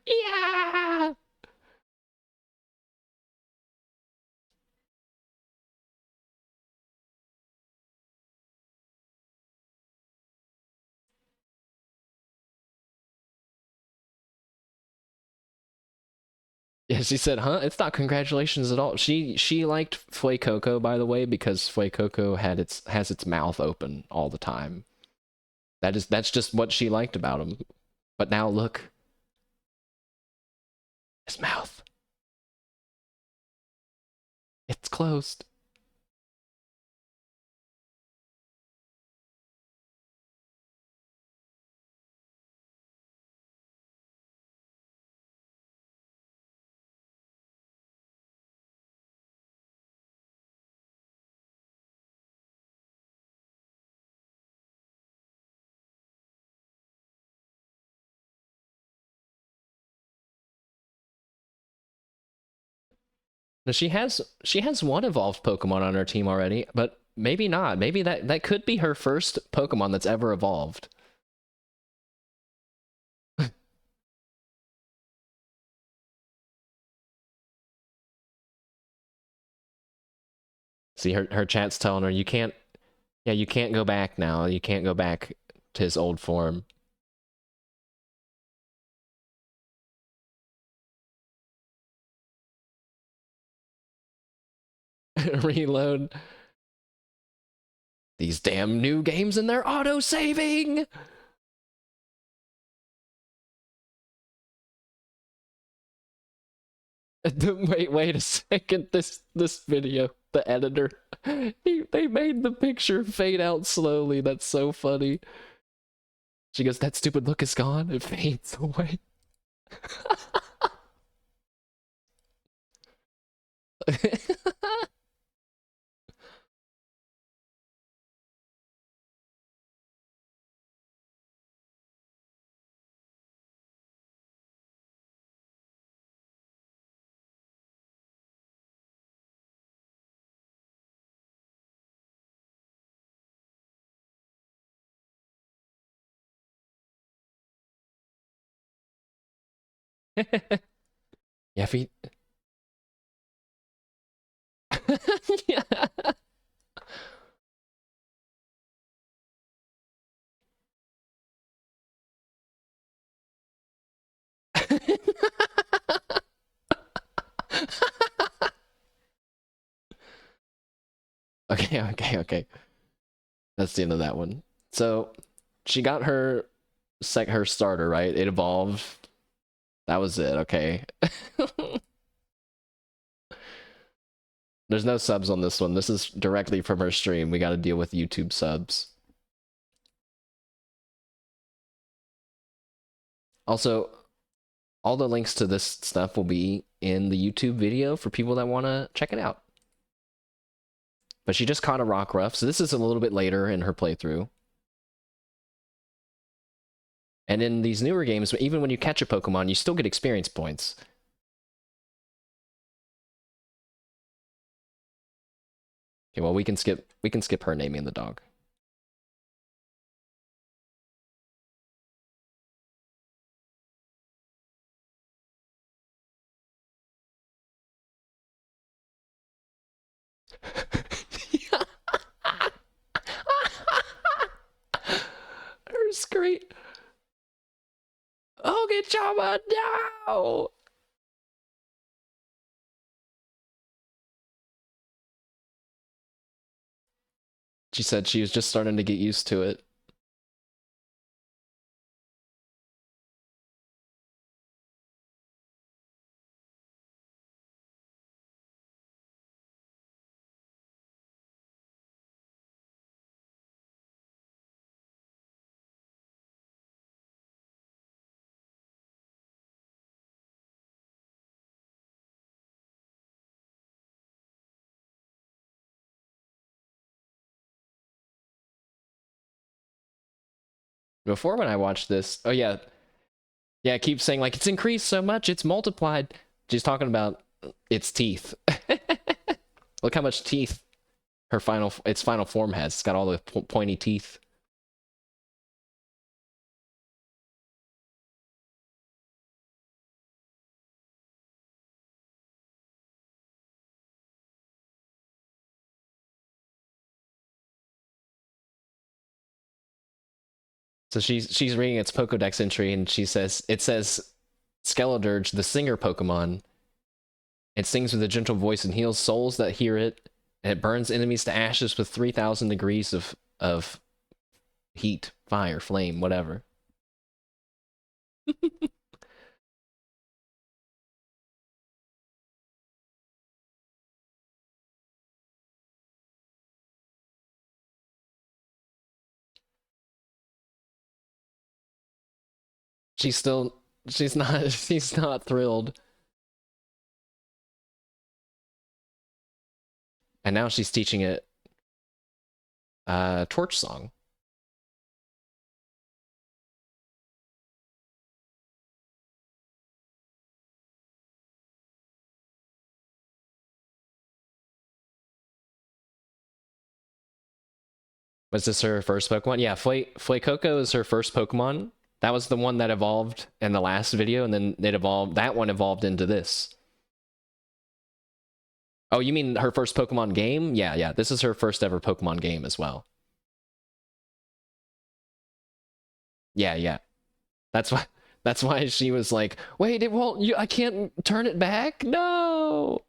Yeah! Yeah, she said, huh? It's not congratulations at all. She liked Fuecoco, by the way, because Fuecoco has its mouth open all the time. That's just what she liked about him. But now look. His mouth. It's closed. Now she has one evolved Pokemon on her team already, but maybe not. Maybe that could be her first Pokemon that's ever evolved. See, her chat's telling her you can't. Yeah, you can't go back now. You can't go back to his old form. Reload. These damn new games and they're auto saving. Wait a second. This video, the editor, they made the picture fade out slowly. That's so funny. She goes, that stupid look is gone. It fades away. Yeah, if he... yeah. Okay. That's the end of that one. So she got her her starter, right? It evolved. That was it, okay. There's no subs on this one. This is directly from her stream. We gotta deal with YouTube subs. Also, all the links to this stuff will be in the YouTube video for people that want to check it out. But she just caught a Rockruff, so this is a little bit later in her playthrough. And in these newer games, even when you catch a Pokemon, you still get experience points. Okay, well we can skip her naming the dog. Hers great. Oh, get Chama, no! She said she was just starting to get used to it. Before when I watched this, oh yeah, it keeps saying like it's increased so much, it's multiplied. She's talking about its teeth. Look how much teeth its final form has. It's got all the pointy teeth. So she's reading its Pokedex entry, and it says Skeledierge, the singer Pokemon. It sings with a gentle voice and heals souls that hear it, and it burns enemies to ashes with 3,000 degrees of heat, fire, flame, whatever. she's not she's not thrilled. And now she's teaching it Torch Song. Was this her first Pokemon? Yeah, Fuecoco is her first Pokemon. That was the one that evolved in the last video, and then that one evolved into this. Oh, you mean her first Pokemon game? Yeah. This is her first ever Pokemon game as well. Yeah. That's why she was like, wait, it won't, I can't turn it back? No!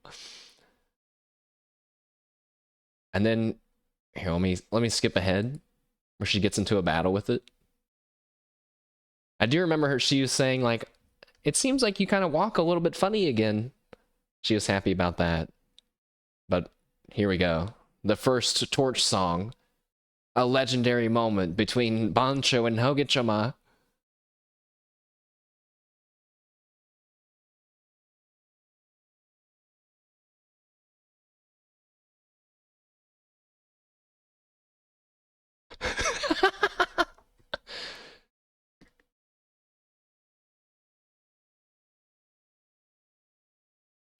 And then, here, let me skip ahead, where she gets into a battle with it. I do remember she was saying, like, it seems like you kind of walk a little bit funny again. She was happy about that. But here we go. The first Torch Song. A legendary moment between Bancho and Hogichama.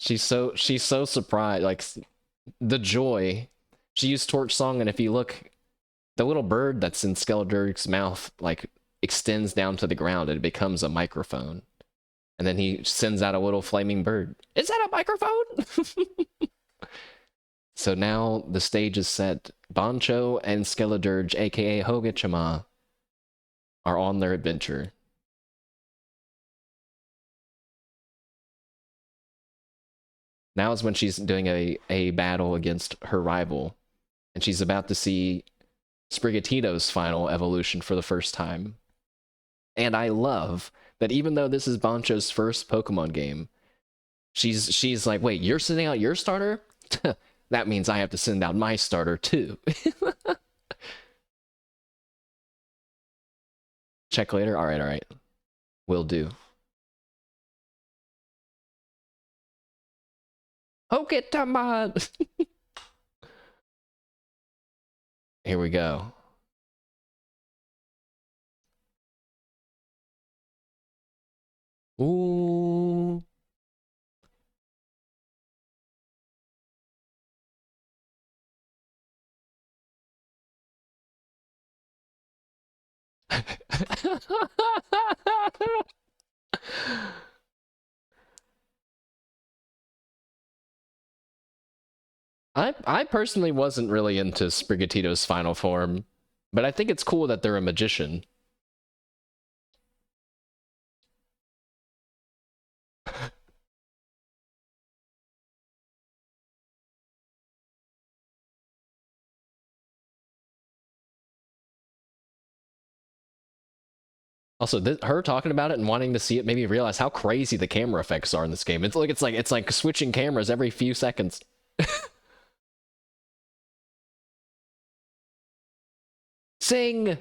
she's so surprised, like the joy. She used Torch Song, and if you look, the little bird that's in Skeledierge's mouth like extends down to the ground and it becomes a microphone. And then he sends out a little flaming bird. Is that a microphone? So now the stage is set. Bancho and Skeledierge, aka Hogechama, are on their adventure. Now is when she's doing a battle against her rival, and she's about to see Sprigatito's final evolution for the first time. And I love that even though this is Bancho's first Pokemon game, she's like, wait, you're sending out your starter? That means I have to send out my starter too. Check later? Alright. Will do. Hogechama! Here we go. Ooh. I personally wasn't really into Sprigatito's final form, but I think it's cool that they're a magician. Also, her talking about it and wanting to see it made me realize how crazy the camera effects are in this game. It's like switching cameras every few seconds. Sing!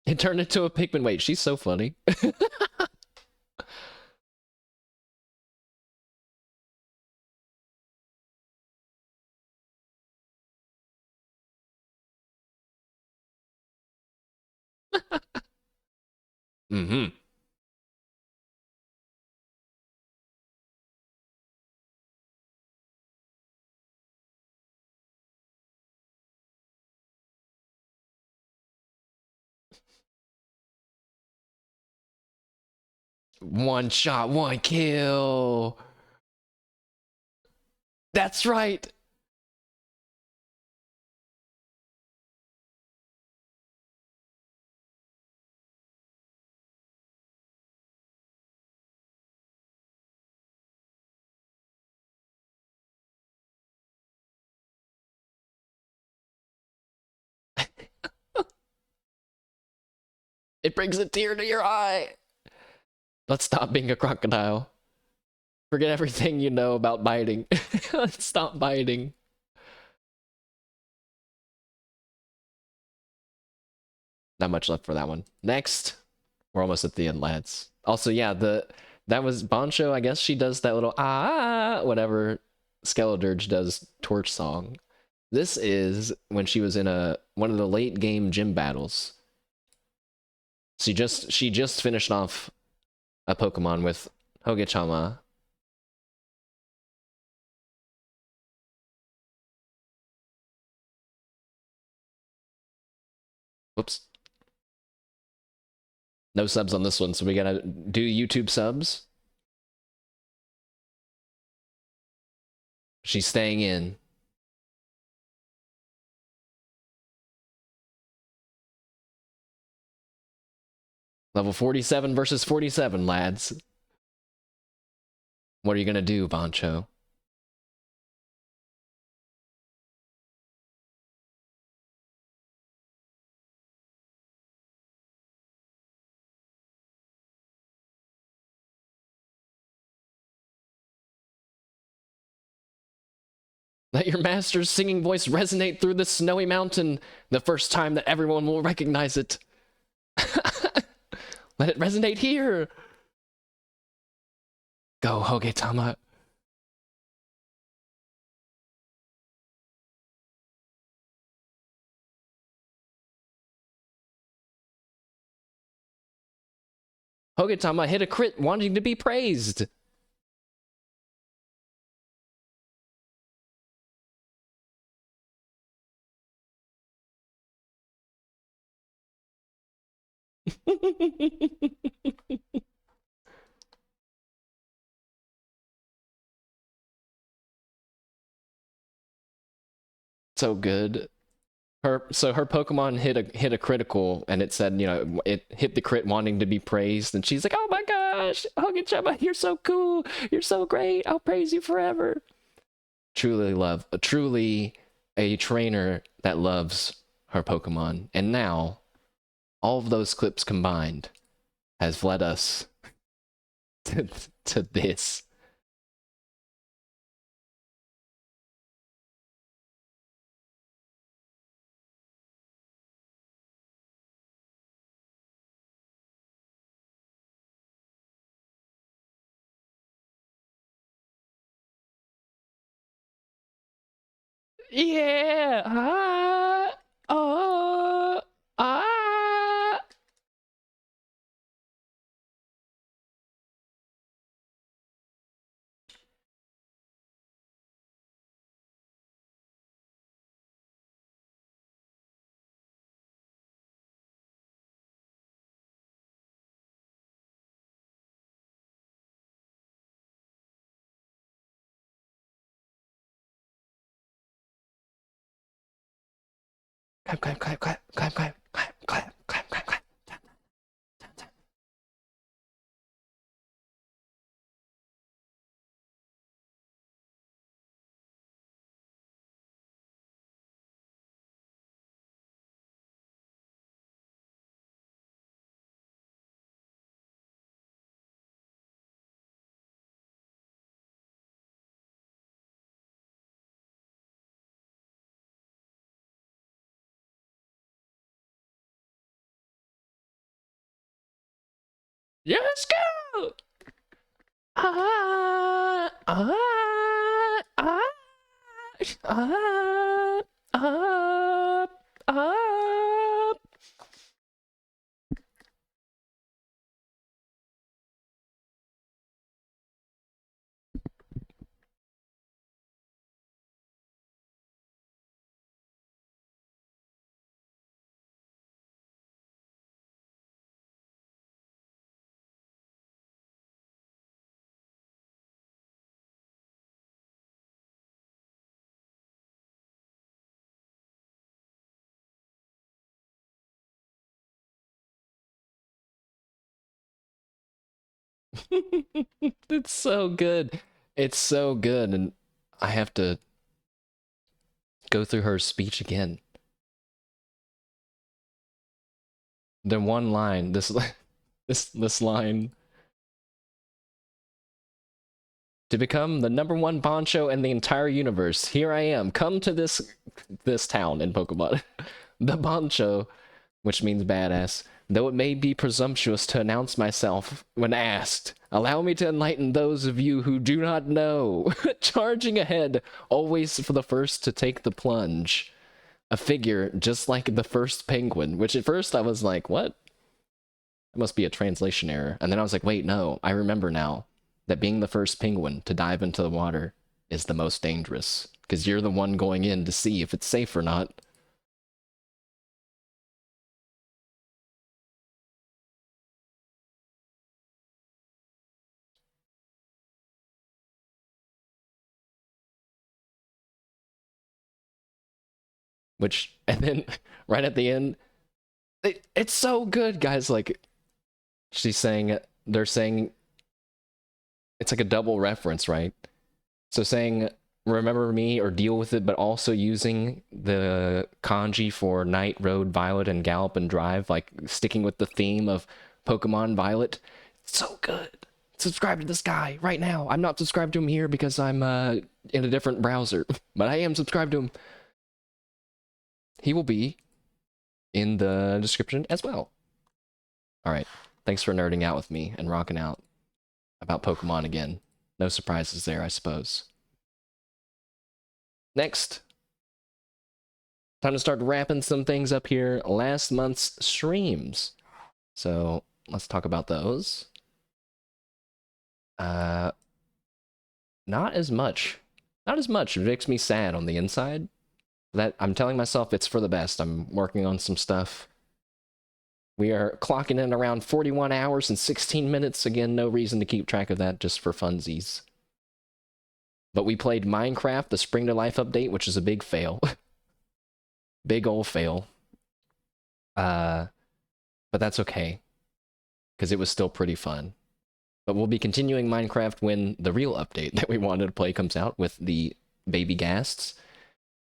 It turned into a Pikmin. Wait, she's so funny. Mm-hmm. One shot, one kill. That's right. It brings a tear to your eye. Let's stop being a crocodile. Forget everything you know about biting. Let's stop biting. Not much left for that one. Next. We're almost at the end, lads. Also, yeah, that was Bancho. I guess she does that little whatever Skeledierge does torch song. This is when she was in one of the late game gym battles. She just finished off a Pokemon with Hogechama. Whoops. No subs on this one, so we gotta do YouTube subs. She's staying in. Level 47 versus 47, lads. What are you gonna do, Bancho? Let your master's singing voice resonate through the snowy mountain the first time that everyone will recognize it. Let it resonate here. Go, Hogetama. Hogetama hit a crit wanting to be praised. So good. Her Pokemon hit a critical, and it said, you know, it hit the crit wanting to be praised, and she's like, "Oh my gosh, Hogetama, you're so cool, you're so great, I'll praise you forever." Truly a trainer that loves her Pokemon, and now all of those clips combined has led us to this. Yeah. Ah. Clap, clap, clap, clap, clap, clap, clap, clap, clap, clap, clap. Yeah, let's go! Ah, ah, ah, ah, ah, ah. It's so good. It's so good, and I have to go through her speech again. The one line, this line. To become the #1 Bancho in the entire universe, here I am. Come to this town in Pokemon. The Bancho, which means badass. Though it may be presumptuous to announce myself when asked, allow me to enlighten those of you who do not know. Charging ahead, always for the first to take the plunge. A figure just like the first penguin, which at first I was like, what? It must be a translation error. And then I was like, wait, no, I remember now that being the first penguin to dive into the water is the most dangerous, because you're the one going in to see if it's safe or not. Which, and then right at the end, it's so good, guys. Like, she's saying, they're saying, it's like a double reference, right? So saying, remember me or deal with it, but also using the kanji for Night, Road, Violet, and Gallop and Drive, like sticking with the theme of Pokemon Violet. It's so good. Subscribe to this guy right now. I'm not subscribed to him here because I'm in a different browser, but I am subscribed to him. He will be in the description as well. All right. Thanks for nerding out with me and rocking out about Pokemon again. No surprises there, I suppose. Next, time to start wrapping some things up here. Last month's streams. So Let's talk about those. Not as much. Not as much. It makes me sad on the inside. That I'm telling myself it's for the best. I'm working on some stuff. We are clocking in around 41 hours and 16 minutes. Again, no reason to keep track of that, just for funsies. But we played Minecraft, the Spring to Life update, which is a big fail. Big ol' fail. But that's okay, because it was still pretty fun. But we'll be continuing Minecraft when the real update that we wanted to play comes out with the baby ghasts.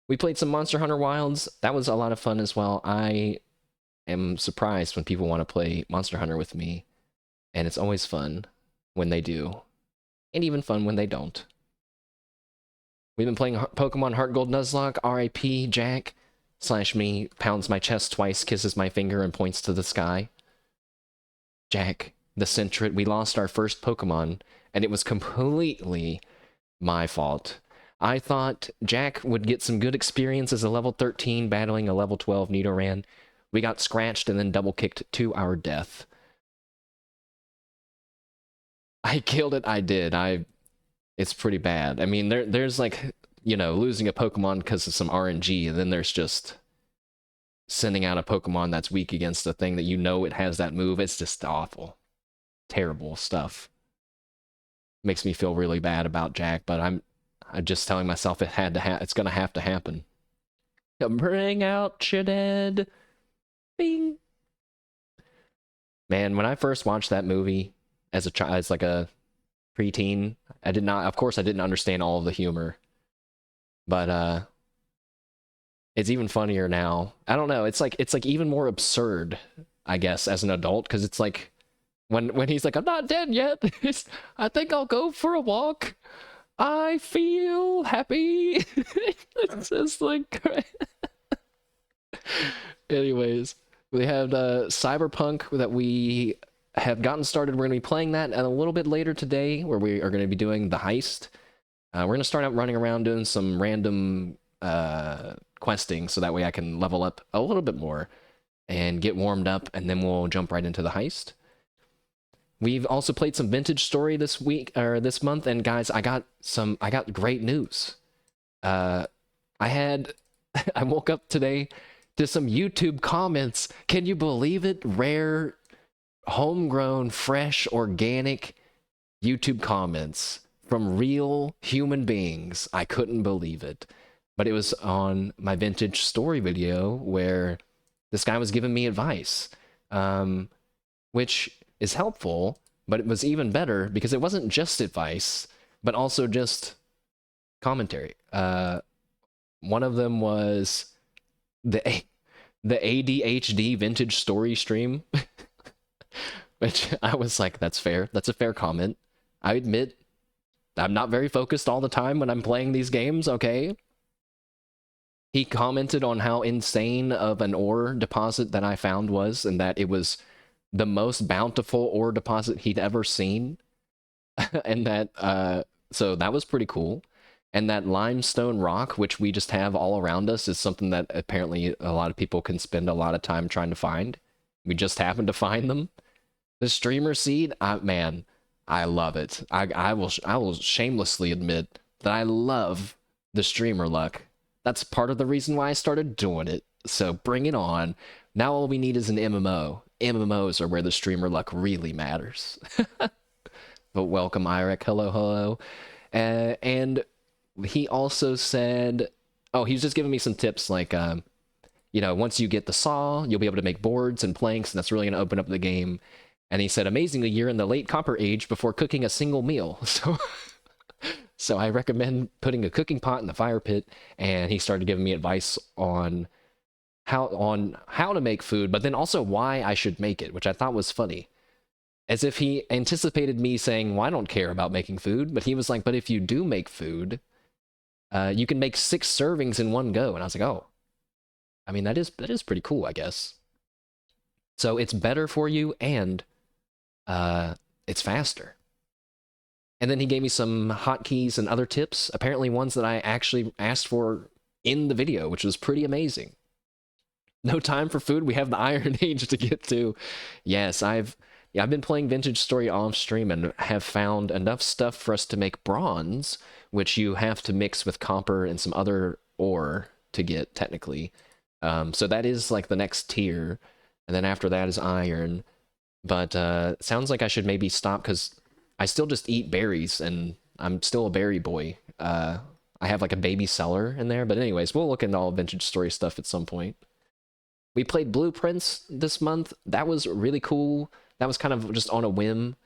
We played some Monster Hunter Wilds. That was a lot of fun as well. I am surprised when people want to play Monster Hunter with me, and it's always fun when they do, and even fun when they don't. We've been playing Pokemon Heart Gold Nuzlocke, RIP Jack, /me, pounds my chest twice, kisses my finger, and points to the sky. Jack, the Centret, we lost our first Pokemon, and it was completely my fault. I thought Jack would get some good experience as a level 13 battling a level 12 Nidoran. We got scratched and then double-kicked to our death. I killed it, I did. It's pretty bad. I mean, there's like, you know, losing a Pokemon because of some RNG, and then there's just sending out a Pokemon that's weak against a thing that you know it has that move. It's just awful. Terrible stuff. Makes me feel really bad about Jack, but I'm just telling myself it's gonna have to happen. Bring out Shaded. Bing. Man, when I first watched that movie as a child, as like a preteen, of course I didn't understand all of the humor. But it's even funnier now. I don't know, it's like even more absurd, I guess, as an adult, because it's like when he's like, I'm not dead yet. I think I'll go for a walk. I feel happy. It's just like... Anyways, we have Cyberpunk that we have gotten started. We're going to be playing that a little bit later today, where we are going to be doing the heist. We're going to start out running around doing some random questing, so that way I can level up a little bit more and get warmed up, and then we'll jump right into the heist. We've also played some Vintage Story this month, and guys, I got great news. I woke up today to some YouTube comments. Can you believe it? Rare, homegrown, fresh, organic YouTube comments from real human beings. I couldn't believe it. But it was on my Vintage Story video where this guy was giving me advice, which is helpful, but it was even better because it wasn't just advice, but also just commentary. One of them was the ADHD Vintage Story stream, which I was like, that's fair. That's a fair comment. I admit I'm not very focused all the time when I'm playing these games, okay? He commented on how insane of an ore deposit that I found was, and that it was the most bountiful ore deposit he'd ever seen. And that, so that was pretty cool. And that limestone rock, which we just have all around us, is something that apparently a lot of people can spend a lot of time trying to find. We just happen to find them. The streamer seed, man, I love it. I will shamelessly admit that I love the streamer luck. That's part of the reason why I started doing it. So bring it on. Now all we need is an MMO. MMOs are where the streamer luck really matters. But welcome, Irek. Hello, hello. And he also said, oh, he was just giving me some tips, like, you know, once you get the saw, you'll be able to make boards and planks, and that's really going to open up the game. And he said, amazingly, you're in the late Copper Age before cooking a single meal. So I recommend putting a cooking pot in the fire pit, and he started giving me advice on how to make food, but then also why I should make it, which I thought was funny. As if he anticipated me saying, well, I don't care about making food, but he was like, but if you do make food, you can make 6 servings in one go. And I was like, oh, I mean, that is pretty cool, I guess. So it's better for you, and it's faster. And then he gave me some hotkeys and other tips, apparently ones that I actually asked for in the video, which was pretty amazing. No time for food. We have the Iron Age to get to. Yes, Yeah, I've been playing Vintage Story off stream and have found enough stuff for us to make bronze, which you have to mix with copper and some other ore to get, technically. So that is like the next tier, and then after that is iron. But sounds like I should maybe stop, because I still just eat berries, and I'm still a berry boy. I have like a baby cellar in there, but anyways, we'll look into all Vintage Story stuff at some point. We played Blueprints this month. That was really cool. That was kind of just on a whim,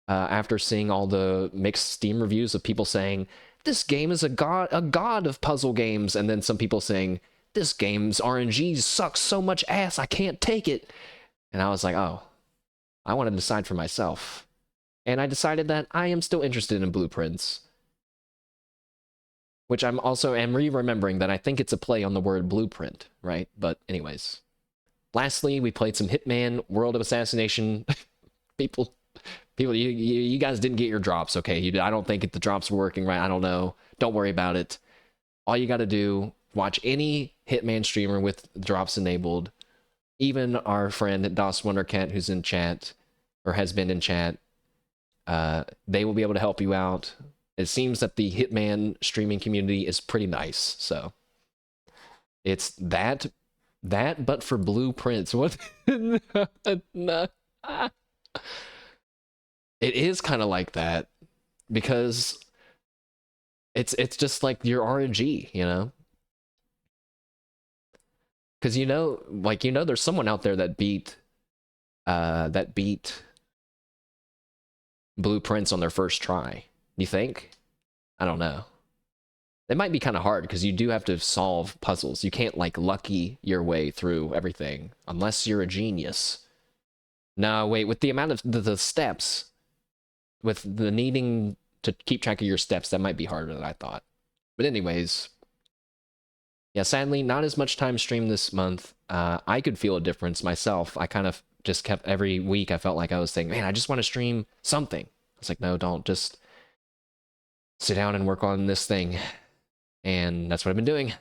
after seeing all the mixed Steam reviews of people saying, this game is a god of puzzle games, and then some people saying, this game's RNG sucks so much ass, I can't take it. And I was like, oh, I want to decide for myself. And I decided that I am still interested in Blueprints. Which I'm also remembering that I think it's a play on the word blueprint, right? But anyways. Lastly, we played some Hitman, World of Assassination. people, you guys didn't get your drops, okay? I don't think the drops were working right. I don't know. Don't worry about it. All you got to do, watch any Hitman streamer with drops enabled. Even our friend Das Wondercat, who's in chat, or has been in chat, they will be able to help you out. It seems that the Hitman streaming community is pretty nice, so it's that but for blueprints. What? No. It is kind of like that, because it's just like your RNG, you know? Because there's someone out there that beat blueprints on their first try. You think? I don't know. It might be kind of hard, because you do have to solve puzzles. You can't, like, lucky your way through everything, unless you're a genius. No, wait, with the amount of the steps, with the needing to keep track of your steps, that might be harder than I thought. But anyways, yeah, sadly, not as much time streamed this month. I could feel a difference myself. I kind of just kept, every week, I felt like I was saying, man, I just want to stream something. I was like, no, don't, just sit down and work on this thing. And that's what I've been doing.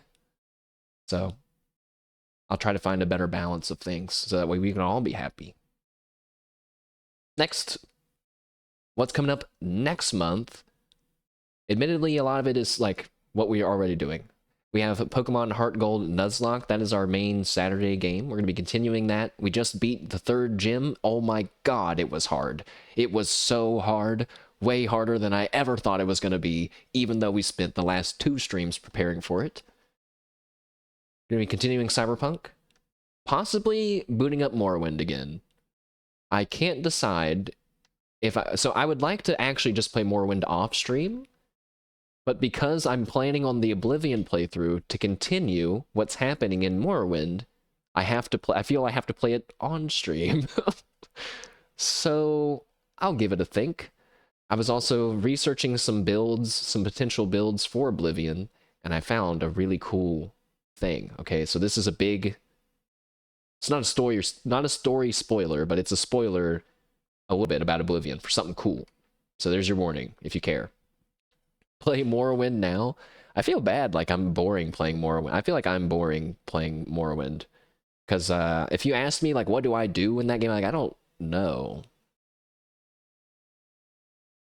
So I'll try to find a better balance of things, so that way we can all be happy. Next, what's coming up next month? Admittedly, a lot of it is like what we are already doing. We have Pokemon Heart Gold Nuzlocke. That is our main Saturday game. We're going to be continuing that. We just beat the 3rd gym. Oh my god, it was hard. It was so hard. Way harder than I ever thought it was going to be, even though we spent the last 2 streams preparing for it. Going to be continuing Cyberpunk. Possibly booting up Morrowind again. I can't decide if so I would like to actually just play Morrowind off stream, but because I'm planning on the Oblivion playthrough to continue what's happening in Morrowind, I feel I have to play it on stream. So I'll give it a think. I was also researching some potential builds for Oblivion, and I found a really cool thing. Okay, so this is a big... It's not a story spoiler, but it's a spoiler a little bit about Oblivion for something cool. So there's your warning, if you care. Play Morrowind now. I feel bad, like I'm boring playing Morrowind. I feel like I'm boring playing Morrowind. Because if you ask me, like, what do I do in that game? Like, I don't know.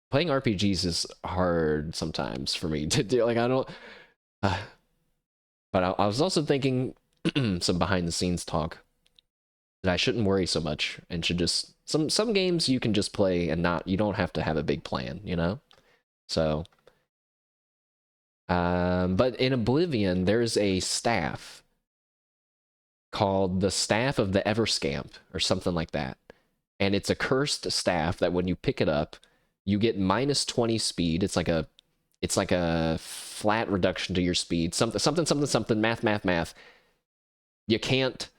Playing RPGs is hard sometimes for me to do. Like, I don't... but I was also thinking some behind-the-scenes talk that I shouldn't worry so much and should just... Some games you can just play and you don't have to have a big plan, you know? So... but in Oblivion, there's a staff called the Staff of the Everscamp, or something like that. And it's a cursed staff that when you pick it up, you get -20 speed. It's like a flat reduction to your speed. Something, math. You can't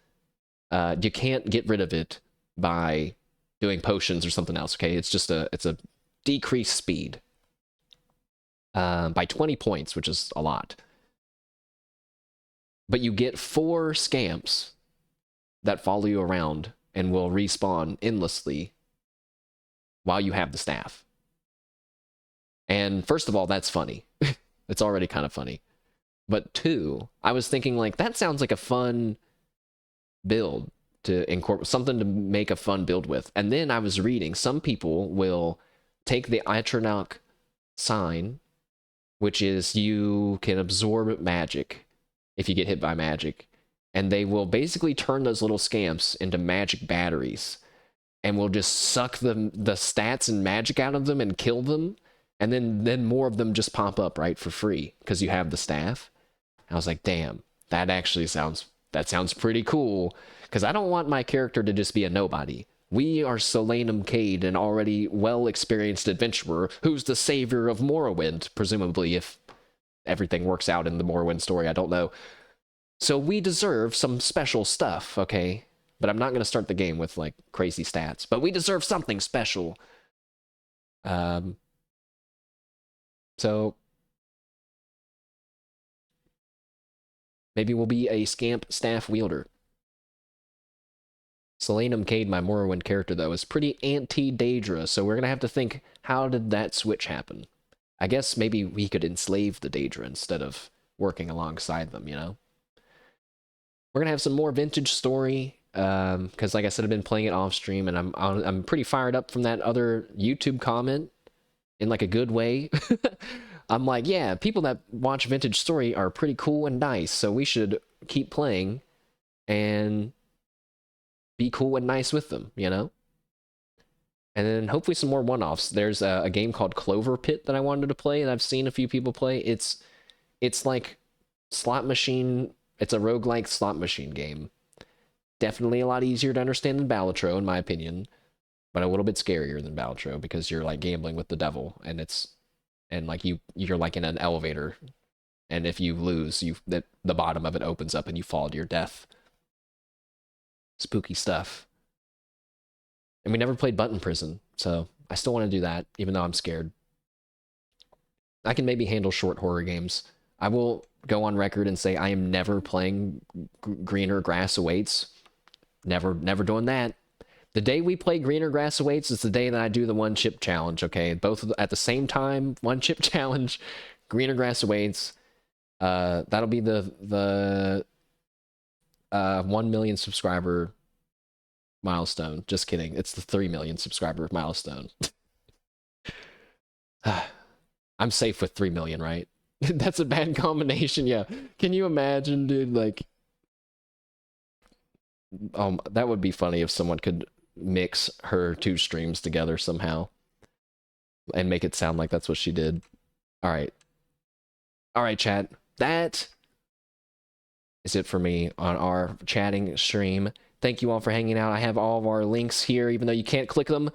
get rid of it by doing potions or something else, okay? It's a decreased speed. By 20 points, which is a lot. But you get 4 scamps that follow you around and will respawn endlessly while you have the staff. And first of all, that's funny. It's already kind of funny. But 2, I was thinking, like, that sounds like a fun build. to incorporate something to make a fun build with. And then I was reading some people will take the Atronach sign, which is you can absorb magic if you get hit by magic, and they will basically turn those little scamps into magic batteries, and will just suck the stats and magic out of them and kill them, and then more of them just pop up, right, for free because you have the staff. I was like, damn, that actually sounds pretty cool, because I don't want my character to just be a nobody. We are Solanum Cade, an already well-experienced adventurer who's the savior of Morrowind, presumably, if everything works out in the Morrowind story, I don't know. So we deserve some special stuff, okay? But I'm not going to start the game with, like, crazy stats. But we deserve something special. So maybe we'll be a scamp staff wielder. Solanum Cade, my Morrowind character, though, is pretty anti-Daedra, so we're going to have to think, how did that switch happen? I guess maybe we could enslave the Daedra instead of working alongside them, you know? We're going to have some more vintage story, because like I said, I've been playing it off stream, and I'm pretty fired up from that other YouTube comment, in like a good way. I'm like, yeah, people that watch vintage story are pretty cool and nice, so we should keep playing, and be cool and nice with them, you know? And then hopefully some more one-offs. There's a game called Clover Pit that I wanted to play, and I've seen a few people play. It's like slot machine. It's a roguelike slot machine game. Definitely a lot easier to understand than Balatro, in my opinion, but a little bit scarier than Balatro because you're like gambling with the devil, and like you're like in an elevator, and if you lose, the bottom of it opens up and you fall to your death. Spooky stuff. And we never played Button Prison, so I still want to do that, even though I'm scared. I can maybe handle short horror games. I will go on record and say I am never playing Greener Grass Awaits. Never doing that. The day we play Greener Grass Awaits is the day that I do the one chip challenge, okay? Both at the same time, one chip challenge, Greener Grass Awaits. That'll be the 1 million subscriber milestone. Just kidding. It's the 3 million subscriber milestone. I'm safe with 3 million, right? That's a bad combination, yeah. Can you imagine, dude, like... that would be funny if someone could mix her two streams together somehow and make it sound like that's what she did. Alright. Alright, chat. That is it for me on our chatting stream. Thank you all for hanging out. I have all of our links here, even though you can't click them.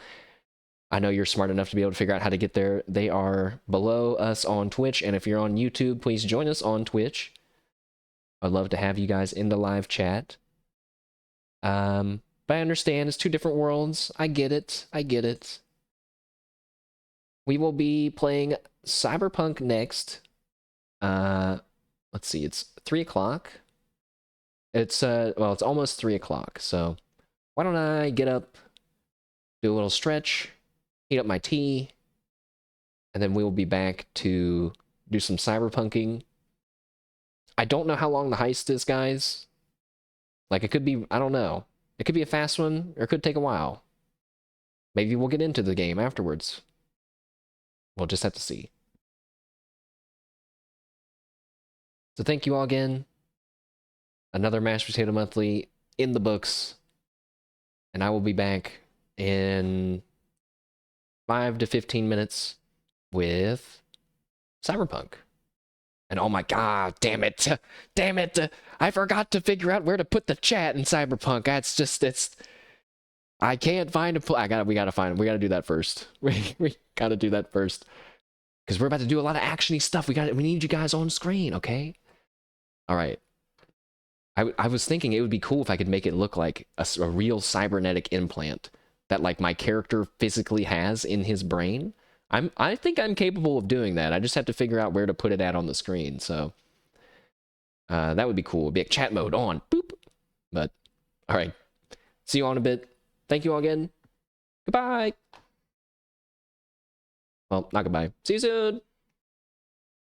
I know you're smart enough to be able to figure out how to get there. They are below us on Twitch, and if you're on YouTube, please join us on Twitch. I'd love to have you guys in the live chat. But I understand it's two different worlds. I get it. I get it. We will be playing Cyberpunk next. Let's see, it's 3 o'clock. It's, well, it's almost 3 o'clock, so why don't I get up, do a little stretch, heat up my tea, and then we will be back to do some cyberpunking. I don't know how long the heist is, guys. Like, it could be, I don't know. It could be a fast one, or it could take a while. Maybe we'll get into the game afterwards. We'll just have to see. So thank you all again. Another Mashed Potato Monthly in the books. And I will be back in 5 to 15 minutes with Cyberpunk. And oh my god, damn it. Damn it. I forgot to figure out where to put the chat in Cyberpunk. That's just, I can't find a we gotta find it. We gotta do that first. We gotta do that first. Because we're about to do a lot of actiony stuff. We need you guys on screen, okay? Alright. I was thinking it would be cool if I could make it look like a real cybernetic implant that like my character physically has in his brain. I think I'm capable of doing that. I just have to figure out where to put it at on the screen. So that would be cool. It'd be like chat mode on. Boop. But all right. See you all in a bit. Thank you all again. Goodbye. Well, not goodbye. See you soon.